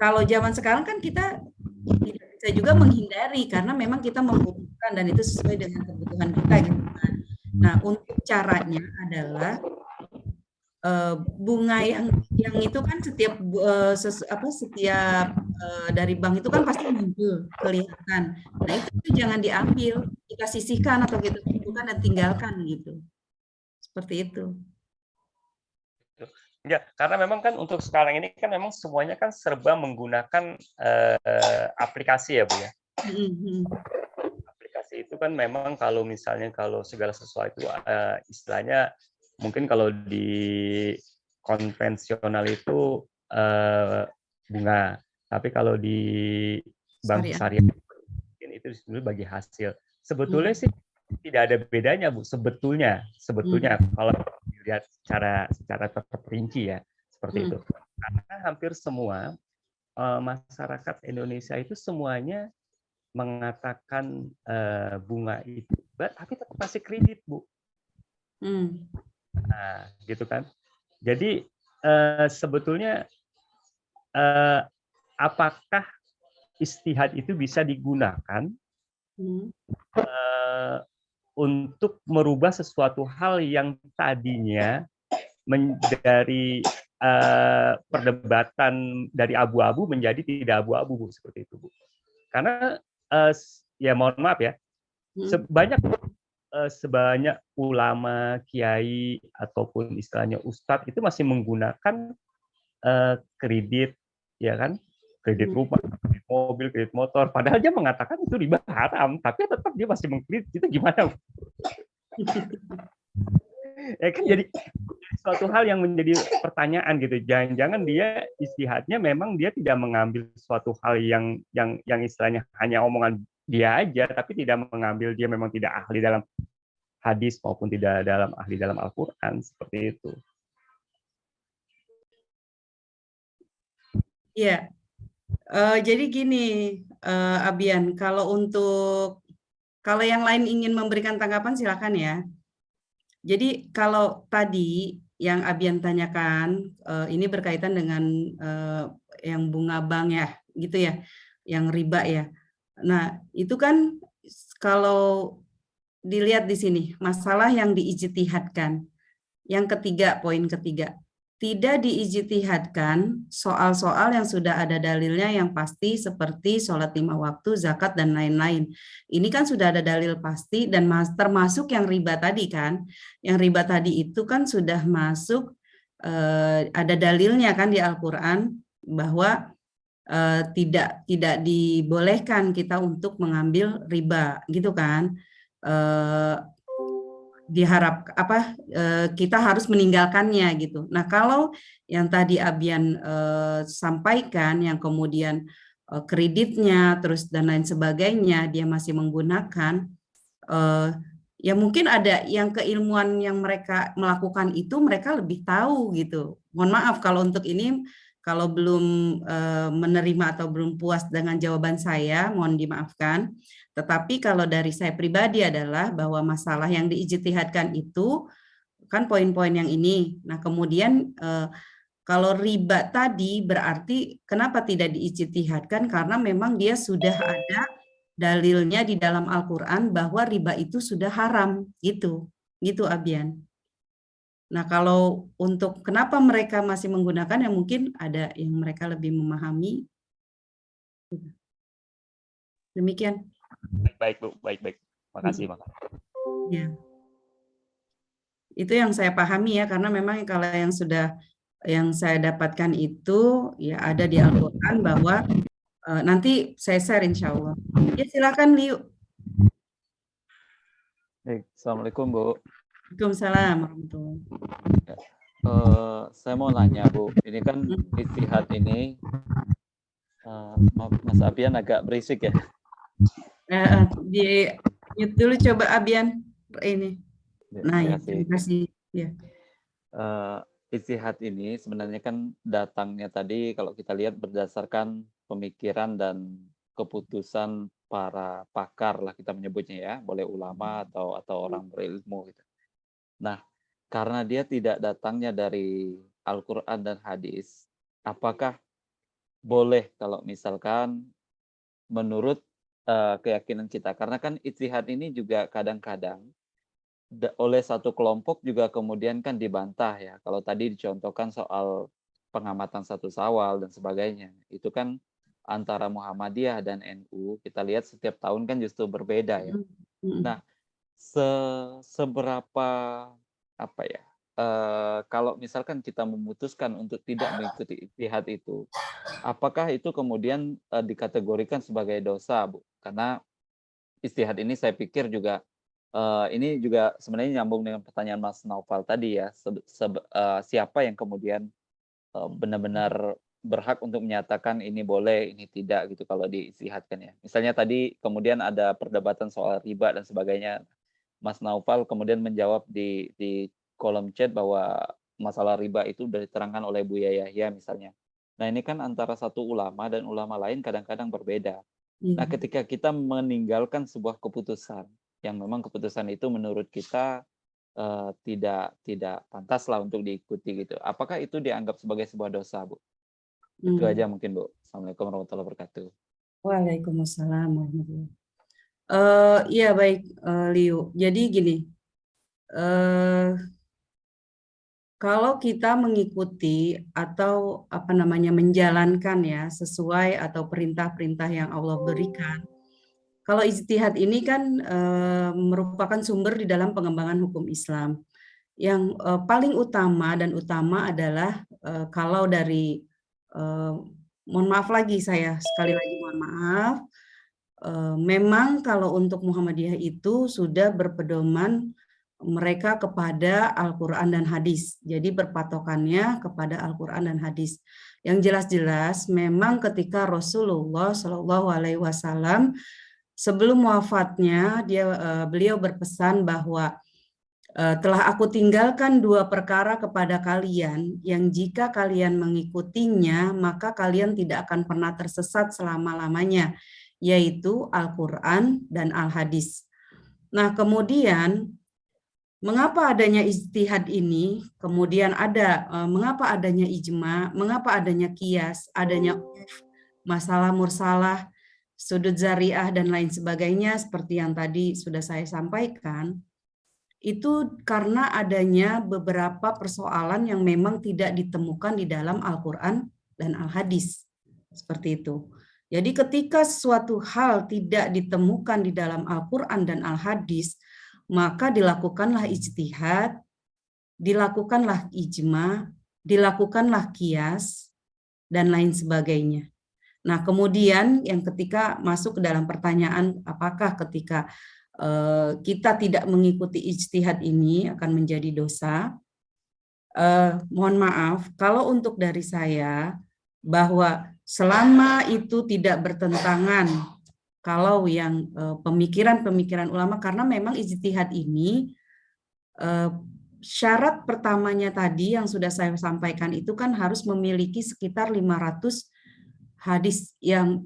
kalau zaman sekarang kan kita tidak bisa juga menghindari karena memang kita membutuhkan dan itu sesuai dengan kebutuhan kita gitu kan. Nah, untuk caranya adalah bunga yang itu kan setiap setiap dari bank itu kan pasti muncul kelihatan. Nah itu jangan diambil, kita sisihkan atau kita kumpulkan dan tinggalkan gitu. Seperti itu. Ya, karena memang kan untuk sekarang ini kan memang semuanya kan serba menggunakan aplikasi ya Bu ya. Aplikasi itu kan memang kalau misalnya kalau segala sesuatu istilahnya mungkin kalau di konvensional itu bunga, tapi kalau di bank syariah mungkin itu sebenarnya bagi hasil. Sebetulnya sih tidak ada bedanya Bu. Sebetulnya kalau dilihat secara terperinci ya seperti itu. Karena hampir semua masyarakat Indonesia itu semuanya mengatakan bunga itu, tapi tetap kasih kredit Bu. Nah, gitu kan. Jadi sebetulnya apakah istihad itu bisa digunakan untuk merubah sesuatu hal yang tadinya dari perdebatan dari abu-abu menjadi tidak abu-abu Bu, seperti itu Bu. Karena ya mohon maaf ya, sebanyak ulama, kiai ataupun istilahnya ustadz itu masih menggunakan kredit, ya kan, kredit rumah, kredit mobil, kredit motor. Padahal dia mengatakan itu riba haram, tapi tetap dia masih mengkredit. Itu gimana? Ya kan jadi suatu hal yang menjadi pertanyaan gitu. Jangan-jangan dia istihadnya memang dia tidak mengambil suatu hal yang istilahnya hanya omongan dia aja, tapi tidak mengambil, dia memang tidak ahli dalam hadis maupun tidak ahli dalam Al-Quran, seperti itu. Iya, jadi gini, Abian, kalau yang lain ingin memberikan tanggapan silakan ya. Jadi kalau tadi yang Abian tanyakan, ini berkaitan dengan yang bunga bank ya, gitu ya, yang riba ya. Nah, itu kan kalau dilihat di sini, masalah yang diijtihadkan. Yang ketiga, poin ketiga, tidak diijtihadkan soal-soal yang sudah ada dalilnya yang pasti seperti sholat 5 waktu, zakat, dan lain-lain. Ini kan sudah ada dalil pasti dan termasuk yang riba tadi kan. Yang riba tadi itu kan sudah masuk, ada dalilnya kan di Al-Quran bahwa tidak dibolehkan kita untuk mengambil riba gitu kan. Kita harus meninggalkannya gitu. Nah, kalau yang tadi Abian sampaikan yang kemudian kreditnya terus dan lain sebagainya dia masih menggunakan, ya mungkin ada yang keilmuan yang mereka melakukan itu mereka lebih tahu gitu. Mohon maaf kalau untuk ini kalau belum menerima atau belum puas dengan jawaban saya, mohon dimaafkan. Tetapi kalau dari saya pribadi adalah bahwa masalah yang diijtihadkan itu kan poin-poin yang ini. Nah, kemudian kalau riba tadi berarti kenapa tidak diijtihadkan? Karena memang dia sudah ada dalilnya di dalam Al-Quran bahwa riba itu sudah haram, gitu. Gitu, Abian. Nah, kalau untuk kenapa mereka masih menggunakan, ya mungkin ada yang mereka lebih memahami. Demikian. Baik Bu, baik. Makasih. Ya. Itu yang saya pahami ya, karena memang kalau yang saya dapatkan itu ya ada di Al-Quran bahwa nanti saya share insya Allah. Ya silakan Liu. Assalamualaikum Bu. Waalaikumsalam warahmatullahi. Saya mau nanya Bu, ini kan ijtihad ini, Mas Abian agak berisik ya. Di mute dulu coba Abian ini. Nah ya, terima kasih. Ya. Ijtihad ini sebenarnya kan datangnya tadi kalau kita lihat berdasarkan pemikiran dan keputusan para pakar lah kita menyebutnya ya, boleh ulama atau orang berilmu gitu. Nah, karena dia tidak datangnya dari Al-Quran dan hadis, apakah boleh kalau misalkan menurut keyakinan kita? Karena kan ijtihad ini juga kadang-kadang oleh satu kelompok juga kemudian kan dibantah ya. Kalau tadi dicontohkan soal pengamatan 1 Syawal dan sebagainya, itu kan antara Muhammadiyah dan NU kita lihat setiap tahun kan justru berbeda ya. Nah, seberapa apa ya, kalau misalkan kita memutuskan untuk tidak mengikuti ijtihad itu, apakah itu kemudian dikategorikan sebagai dosa, Bu? Karena ijtihad ini saya pikir juga ini juga sebenarnya nyambung dengan pertanyaan Mas Naufal tadi ya, siapa yang kemudian benar-benar berhak untuk menyatakan ini boleh, ini tidak gitu kalau diijtihadkan ya. Misalnya tadi kemudian ada perdebatan soal riba dan sebagainya. Mas Naufal kemudian menjawab di kolom chat bahwa masalah riba itu sudah diterangkan oleh Buya Yahya misalnya. Nah, ini kan antara satu ulama dan ulama lain kadang-kadang berbeda. Nah, ketika kita meninggalkan sebuah keputusan yang memang keputusan itu menurut kita tidak pantas lah untuk diikuti gitu. Apakah itu dianggap sebagai sebuah dosa, Bu? Itu aja mungkin, Bu. Assalamualaikum warahmatullahi wabarakatuh. Waalaikumsalam warahmatullahi wabarakatuh. Iya baik, Liu. Jadi gini, kalau kita mengikuti atau apa namanya menjalankan ya sesuai atau perintah-perintah yang Allah berikan, kalau ijtihad ini kan merupakan sumber di dalam pengembangan hukum Islam. Yang paling utama adalah kalau dari mohon maaf lagi saya sekali lagi mohon maaf. Memang kalau untuk Muhammadiyah itu sudah berpedoman mereka kepada Al-Quran dan hadis. Jadi berpatokannya kepada Al-Quran dan hadis. Yang jelas-jelas memang ketika Rasulullah SAW sebelum wafatnya beliau berpesan bahwa telah aku tinggalkan 2 perkara kepada kalian yang jika kalian mengikutinya maka kalian tidak akan pernah tersesat selama-lamanya, yaitu Al-Quran dan Al-Hadis. Nah kemudian mengapa adanya ijtihad ini, kemudian mengapa adanya ijma, mengapa adanya qiyas, adanya masalah mursalah, sudut zariah dan lain sebagainya seperti yang tadi sudah saya sampaikan, itu karena adanya beberapa persoalan yang memang tidak ditemukan di dalam Al-Quran dan Al-Hadis. Seperti itu. Jadi ketika suatu hal tidak ditemukan di dalam Al-Quran dan Al-Hadis, maka dilakukanlah ijtihad, dilakukanlah ijma, dilakukanlah qiyas, dan lain sebagainya. Nah kemudian yang ketika masuk ke dalam pertanyaan apakah ketika kita tidak mengikuti ijtihad ini akan menjadi dosa, mohon maaf, kalau untuk dari saya, bahwa selama itu tidak bertentangan, kalau yang pemikiran-pemikiran ulama, karena memang ijtihad ini, syarat pertamanya tadi yang sudah saya sampaikan itu kan harus memiliki sekitar 500 hadis yang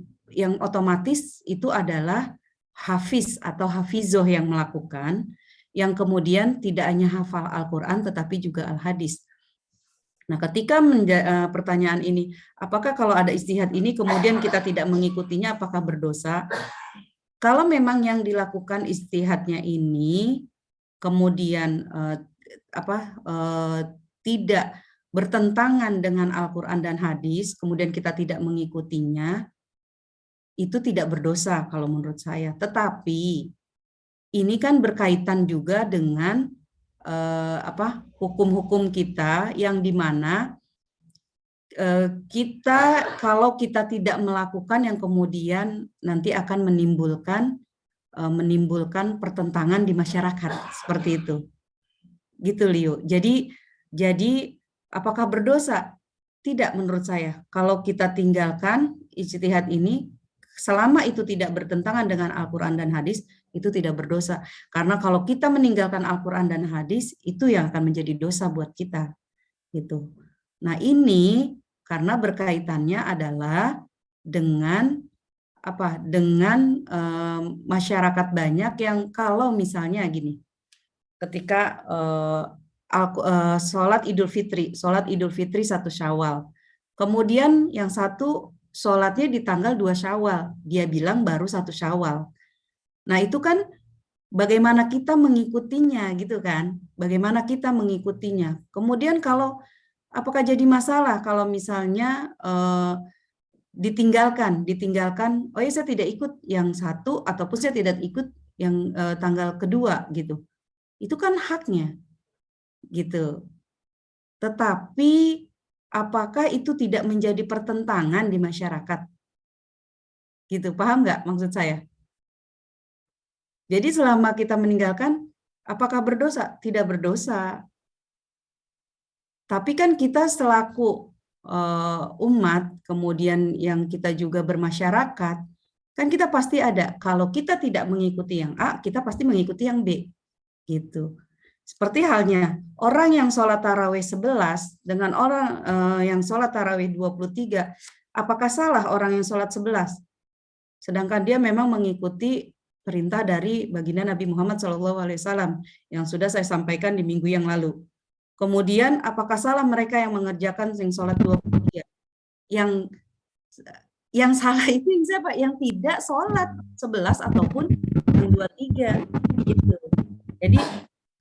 otomatis itu adalah hafiz atau hafizoh yang melakukan, yang kemudian tidak hanya hafal Al-Quran tetapi juga Al-Hadis. Nah ketika pertanyaan ini, apakah kalau ada ijtihad ini kemudian kita tidak mengikutinya apakah berdosa? Kalau memang yang dilakukan ijtihadnya ini kemudian tidak bertentangan dengan Al-Quran dan hadis, kemudian kita tidak mengikutinya, itu tidak berdosa kalau menurut saya. Tetapi ini kan berkaitan juga dengan hukum-hukum kita yang dimana kita kalau kita tidak melakukan yang kemudian nanti akan menimbulkan pertentangan di masyarakat seperti itu. Gitu Liu. Jadi apakah berdosa? Tidak menurut saya. Kalau kita tinggalkan ijtihad ini selama itu tidak bertentangan dengan Al-Quran dan hadis, itu tidak berdosa. Karena kalau kita meninggalkan Al-Quran dan hadis, itu yang akan menjadi dosa buat kita. Gitu. Nah ini karena berkaitannya adalah dengan masyarakat banyak yang kalau misalnya gini, ketika sholat Idul Fitri 1 Syawal, kemudian yang satu sholatnya di tanggal 2 Syawal, dia bilang baru 1 Syawal. Nah itu kan bagaimana kita mengikutinya gitu kan? Bagaimana kita mengikutinya? Kemudian kalau apakah jadi masalah kalau misalnya ditinggalkan, oh ya saya tidak ikut yang satu ataupun saya tidak ikut yang tanggal kedua gitu. Itu kan haknya gitu. Tetapi apakah itu tidak menjadi pertentangan di masyarakat? Gitu, paham nggak maksud saya? Jadi selama kita meninggalkan, apakah berdosa? Tidak berdosa. Tapi kan kita selaku umat, kemudian yang kita juga bermasyarakat, kan kita pasti ada. Kalau kita tidak mengikuti yang A, kita pasti mengikuti yang B. Gitu. Seperti halnya orang yang sholat tarawih 11 dengan orang yang sholat tarawih 23, apakah salah orang yang sholat 11? Sedangkan dia memang mengikuti perintah dari baginda Nabi Muhammad SAW yang sudah saya sampaikan di minggu yang lalu. Kemudian apakah salah mereka yang mengerjakan sing sholat 23? Yang salah itu yang siapa? Yang tidak sholat 11 ataupun yang 23 gitu. Jadi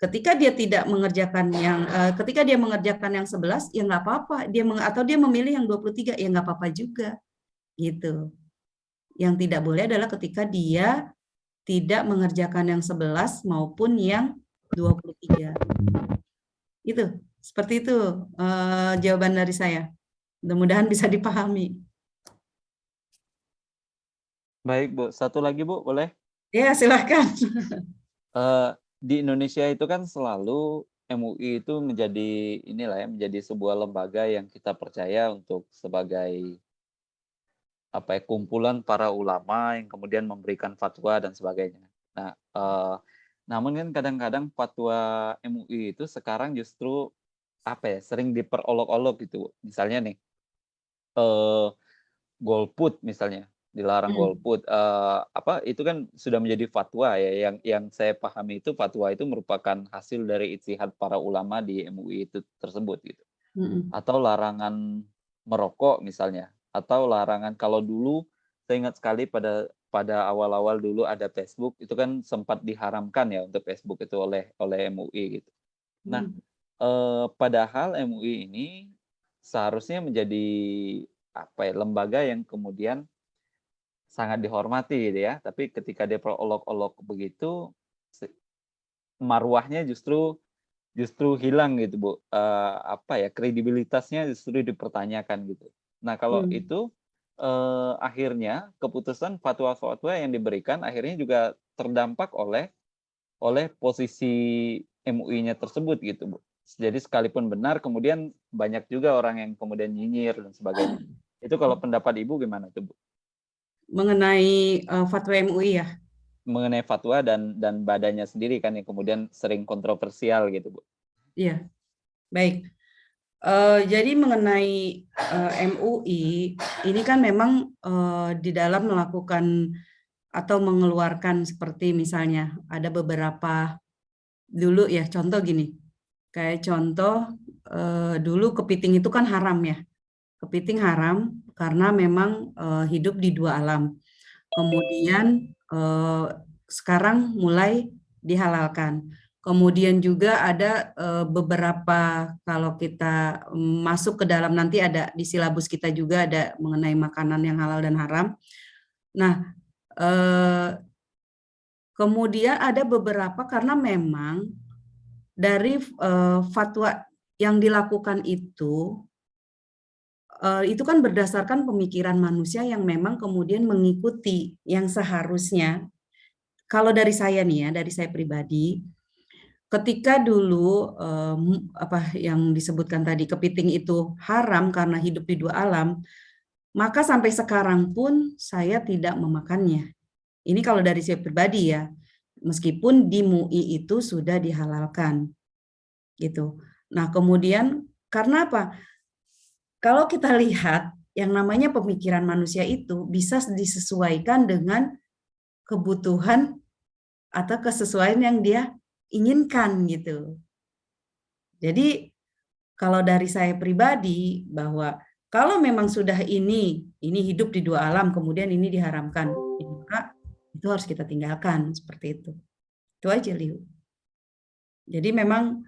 ketika dia tidak mengerjakan ketika dia mengerjakan yang 11 ya nggak apa-apa, atau dia memilih yang 23 ya nggak apa-apa juga gitu. Yang tidak boleh adalah ketika dia tidak mengerjakan yang 11 maupun yang 23. Itu, seperti itu jawaban dari saya. Mudah-mudahan bisa dipahami. Baik, Bu. Satu lagi, Bu, boleh? Ya, silakan. Di Indonesia itu kan selalu MUI itu menjadi menjadi sebuah lembaga yang kita percaya untuk sebagai kumpulan para ulama yang kemudian memberikan fatwa dan sebagainya. Nah, namun kan kadang-kadang fatwa MUI itu sekarang justru sering diperolok-olok gitu. Misalnya nih, golput misalnya, dilarang golput. Itu kan sudah menjadi fatwa ya. Yang saya pahami itu fatwa itu merupakan hasil dari ijtihad para ulama di MUI itu tersebut gitu. Atau larangan merokok misalnya. Atau larangan, kalau dulu saya ingat sekali pada awal-awal dulu ada Facebook, itu kan sempat diharamkan ya untuk Facebook itu oleh MUI gitu. Nah, padahal MUI ini seharusnya menjadi lembaga yang kemudian sangat dihormati gitu ya, tapi ketika dia perolok-olok begitu, marwahnya justru hilang gitu, Bu. Kredibilitasnya justru dipertanyakan gitu. Nah, kalau itu akhirnya keputusan fatwa-fatwa yang diberikan akhirnya juga terdampak oleh posisi MUI-nya tersebut gitu, Bu. Jadi sekalipun benar, kemudian banyak juga orang yang kemudian nyinyir dan sebagainya. Itu kalau pendapat Ibu gimana tuh, Bu? Mengenai fatwa MUI ya? Mengenai fatwa dan badannya sendiri kan yang kemudian sering kontroversial gitu, Bu. Iya, baik. Jadi mengenai MUI, ini kan memang di dalam melakukan atau mengeluarkan seperti misalnya ada beberapa dulu ya, contoh gini, kayak contoh dulu kepiting itu kan haram ya, kepiting haram karena memang hidup di dua alam. Kemudian sekarang mulai dihalalkan. Kemudian juga ada beberapa, kalau kita masuk ke dalam nanti ada di silabus kita juga ada mengenai makanan yang halal dan haram. Nah, kemudian ada beberapa karena memang dari fatwa yang dilakukan itu kan berdasarkan pemikiran manusia yang memang kemudian mengikuti yang seharusnya. Kalau dari saya nih ya, dari saya pribadi, ketika dulu yang disebutkan tadi kepiting itu haram karena hidup di dua alam, maka sampai sekarang pun saya tidak memakannya. Ini kalau dari saya pribadi ya, meskipun di MUI itu sudah dihalalkan, gitu. Nah kemudian karena apa? Kalau kita lihat yang namanya pemikiran manusia itu bisa disesuaikan dengan kebutuhan atau kesesuaian yang dia inginkan gitu. Jadi kalau dari saya pribadi bahwa kalau memang sudah ini hidup di dua alam kemudian ini diharamkan, maka itu harus kita tinggalkan seperti itu. Itu aja, Liu. Jadi memang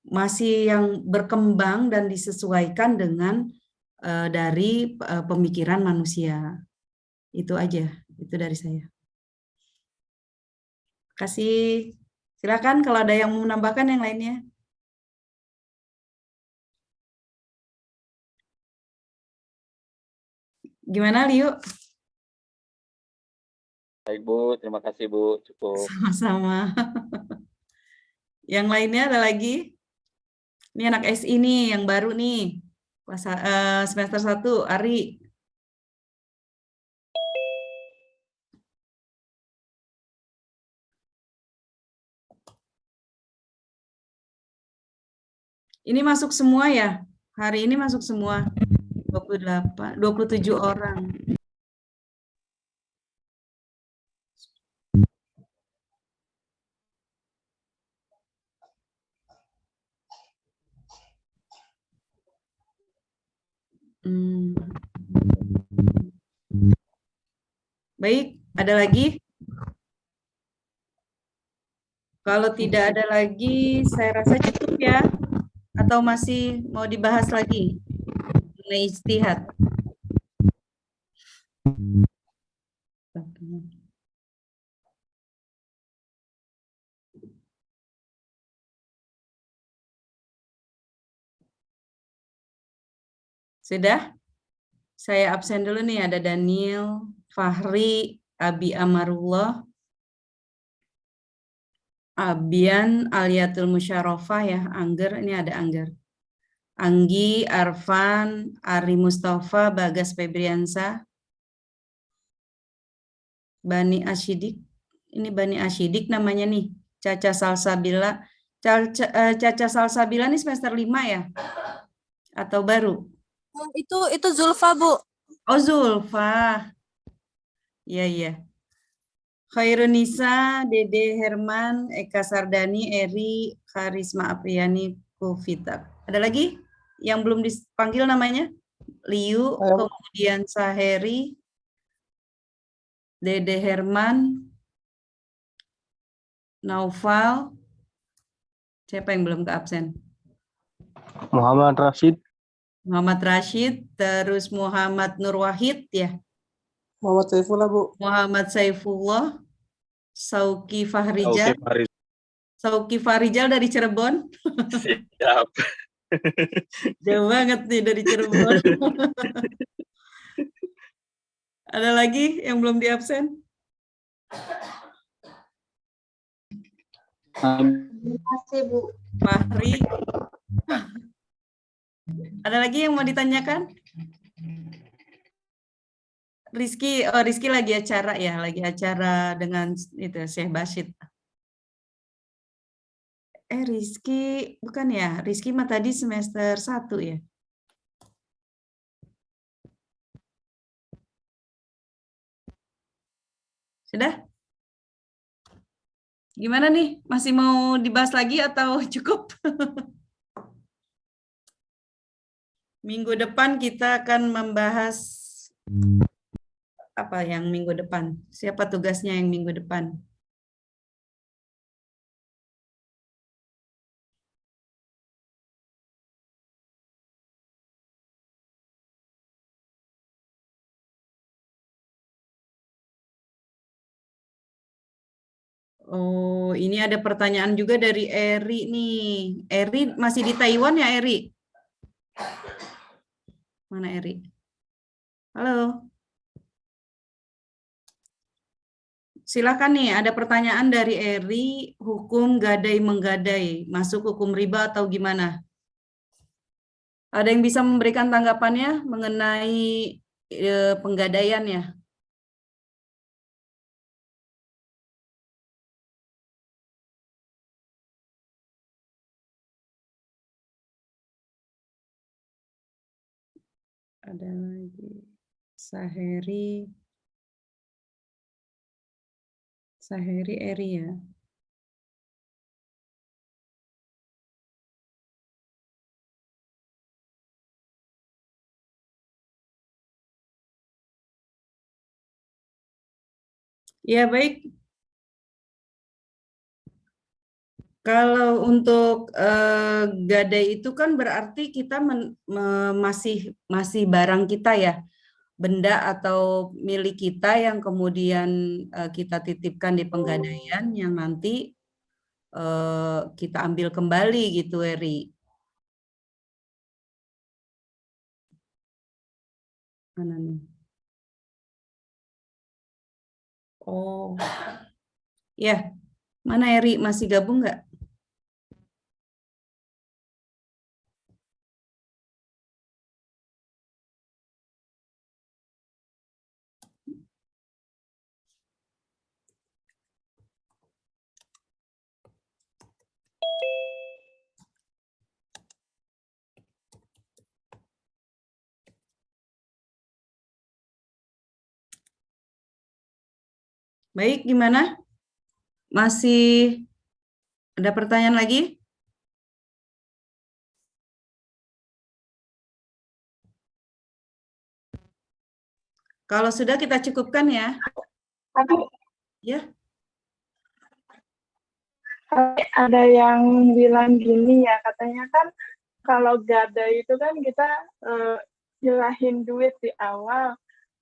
masih yang berkembang dan disesuaikan dengan dari pemikiran manusia. Itu aja, itu dari saya. Kasih, silakan kalau ada yang mau menambahkan yang lainnya. Gimana, Liu? Baik Bu, terima kasih Bu, cukup. Sama-sama. Yang lainnya ada lagi? Ini anak SI nih, yang baru nih. Semester 1, Ari. Ini masuk semua ya? Hari ini masuk semua. 27 orang. Baik, ada lagi? Kalau tidak ada lagi, saya rasa cukup ya. Atau masih mau dibahas lagi mengenai ijtihad? Sudah? Saya absen dulu nih, ada Daniel, Fahri, Abi Amarullah, Abian, Aliatul Musyarofah ya, Angger, ini ada Angger. Anggi, Arfan, Ari Mustafa, Bagas Febriansa, Bani Asyidik, ini Bani Asyidik namanya nih, Caca Salsabila. Caca Salsabila ini semester 5 ya? Atau baru? Itu Zulfa, Bu. Oh, Zulfa. Iya, iya. Khairunisa, Dede Herman, Eka Sardani, Eri, Karisma Apriani, Kufita. Ada lagi yang belum dipanggil namanya? Liu, kemudian Saheri, Dede Herman, Naufal. Siapa yang belum ke absen? Muhammad Rashid. Muhammad Rashid, terus Muhammad Nur Wahid ya. Muhammad Saifullah, Bu. Muhammad Saifullah, Sauki Fahrijal. Sauki Fahrijal dari Cirebon. Siap. Jauh banget nih dari Cirebon. Ada lagi yang belum di absen? Terima kasih, Bu. Fahri. Ada lagi yang mau ditanyakan? Rizky, oh Rizky lagi acara ya, lagi acara dengan itu Syekh Bashid. Rizky, bukan ya? Rizky mah tadi semester 1 ya? Sudah? Gimana nih? Masih mau dibahas lagi atau cukup? Minggu depan kita akan membahas apa yang minggu depan? Siapa tugasnya yang minggu depan? Oh, ini ada pertanyaan juga dari Eri nih. Eri masih di Taiwan ya, Eri? Mana Eri? Halo. Silakan nih, ada pertanyaan dari Eri, hukum gadai-menggadai, masuk hukum riba atau gimana? Ada yang bisa memberikan tanggapannya mengenai penggadaian ya? Ada lagi Saheri Eri ya. Ya, baik. Kalau untuk gadai itu kan berarti kita masih barang kita ya, benda atau milik kita yang kemudian kita titipkan di penggadaian yang nanti kita ambil kembali gitu, Eri. Mana nih? Oh, ya. Mana Eri? Masih gabung nggak? Baik, gimana? Masih ada pertanyaan lagi? Kalau sudah kita cukupkan ya. Ya. Ada yang bilang gini ya, katanya kan kalau gadai itu kan kita nyerahin duit di awal,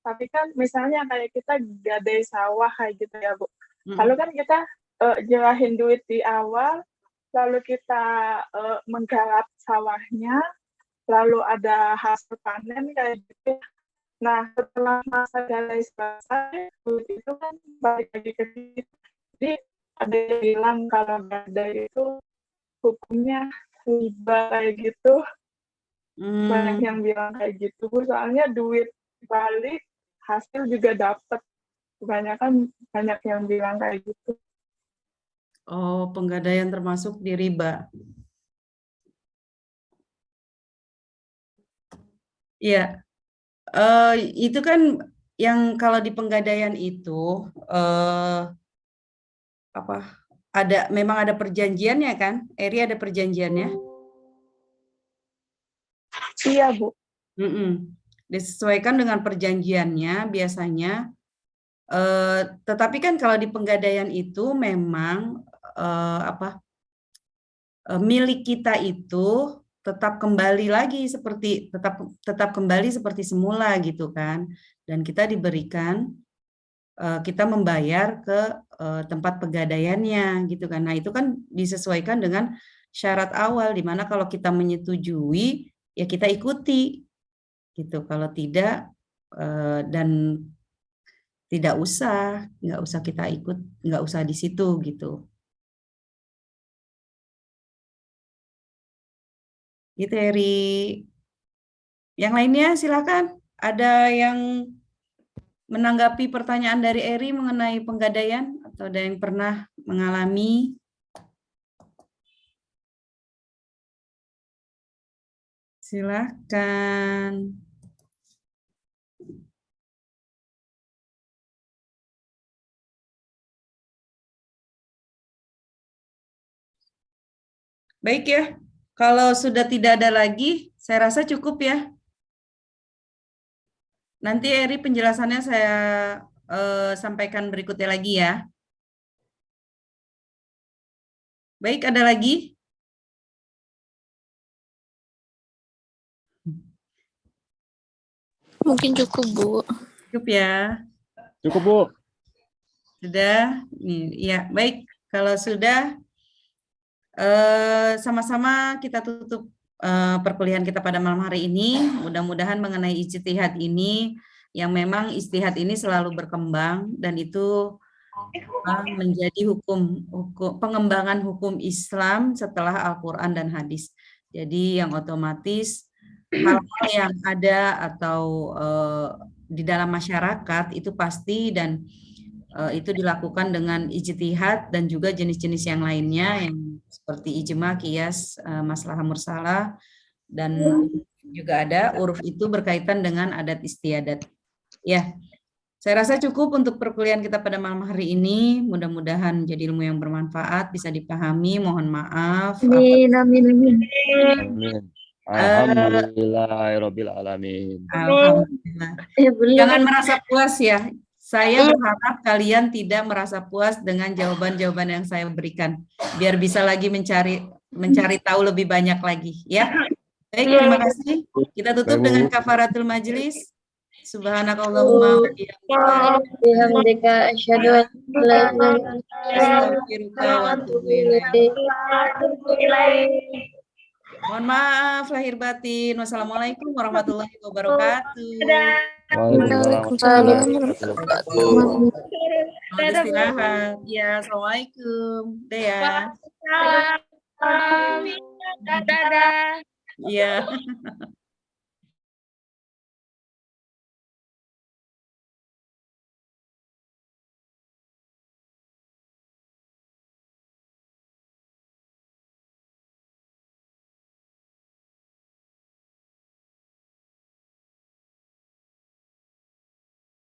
tapi kan misalnya kayak kita gadai sawah kayak gitu ya Bu. Lalu kan kita nyerahin duit di awal, lalu kita menggarap sawahnya, lalu ada hasil panen kayak gitu. Nah, setelah masa gadai selesai, duit itu kan balik lagi ke kita. Jadi ada yang bilang kalau gadai itu hukumnya riba kayak gitu. Banyak yang bilang kayak gitu, Bu. Soalnya duit balik, hasil juga dapat. Kebanyakan banyak yang bilang kayak gitu. Oh, penggadaian termasuk di riba. Iya. Itu kan yang kalau di penggadaian itu memang ada perjanjiannya kan? Eri ada perjanjiannya? Iya, Bu. Disesuaikan dengan perjanjiannya biasanya. Tetapi kan kalau di penggadaian itu memang milik kita itu tetap kembali lagi tetap kembali seperti semula gitu kan, dan kita diberikan kita membayar ke tempat pegadaiannya gitu kan. Nah itu kan disesuaikan dengan syarat awal, di mana kalau kita menyetujui ya kita ikuti gitu, kalau tidak dan tidak usah, nggak usah kita ikut, nggak usah di situ gitu. Gitu Eri. Yang lainnya silakan. Ada yang menanggapi pertanyaan dari Eri mengenai penggadaian atau ada yang pernah mengalami? Silakan. Baik ya, kalau sudah tidak ada lagi, saya rasa cukup ya. Nanti Eri penjelasannya saya sampaikan berikutnya lagi ya. Baik, ada lagi? Mungkin cukup, Bu. Cukup ya. Cukup, Bu. Sudah? Ya, baik. Kalau sudah, sama-sama kita tutup perkuliahan kita pada malam hari ini. Mudah-mudahan mengenai ijtihad ini, yang memang ijtihad ini selalu berkembang, dan itu menjadi pengembangan hukum Islam setelah Al-Quran dan hadis. Jadi yang otomatis hal-hal yang ada atau di dalam masyarakat itu pasti, dan itu dilakukan dengan ijtihad dan juga jenis-jenis yang lainnya yang seperti ijma, qiyas, maslahah mursalah, dan juga ada uruf itu berkaitan dengan adat istiadat. Ya, saya rasa cukup untuk perkuliahan kita pada malam hari ini. Mudah-mudahan jadi ilmu yang bermanfaat, bisa dipahami. Mohon maaf. Amin, amin, amin. Amin. Alhamdulillahirabbil alamin. Alhamdulillah. Jangan merasa puas ya. Saya berharap kalian tidak merasa puas dengan jawaban-jawaban yang saya berikan, biar bisa lagi mencari tahu lebih banyak lagi, ya. Baik, terima kasih. Kita tutup dengan kafaratul majlis. Subhanakallahumma wa Bihamdika asyhadu an la astaghfiruka wa atubu ilaik. Mohon maaf lahir batin. Wassalamualaikum warahmatullahi wabarakatuh. Waalaikumsalam warahmatullahi wabarakatuh. Selamat istirahat. Ya, assalamualaikum. Dea. Dadah. Iya.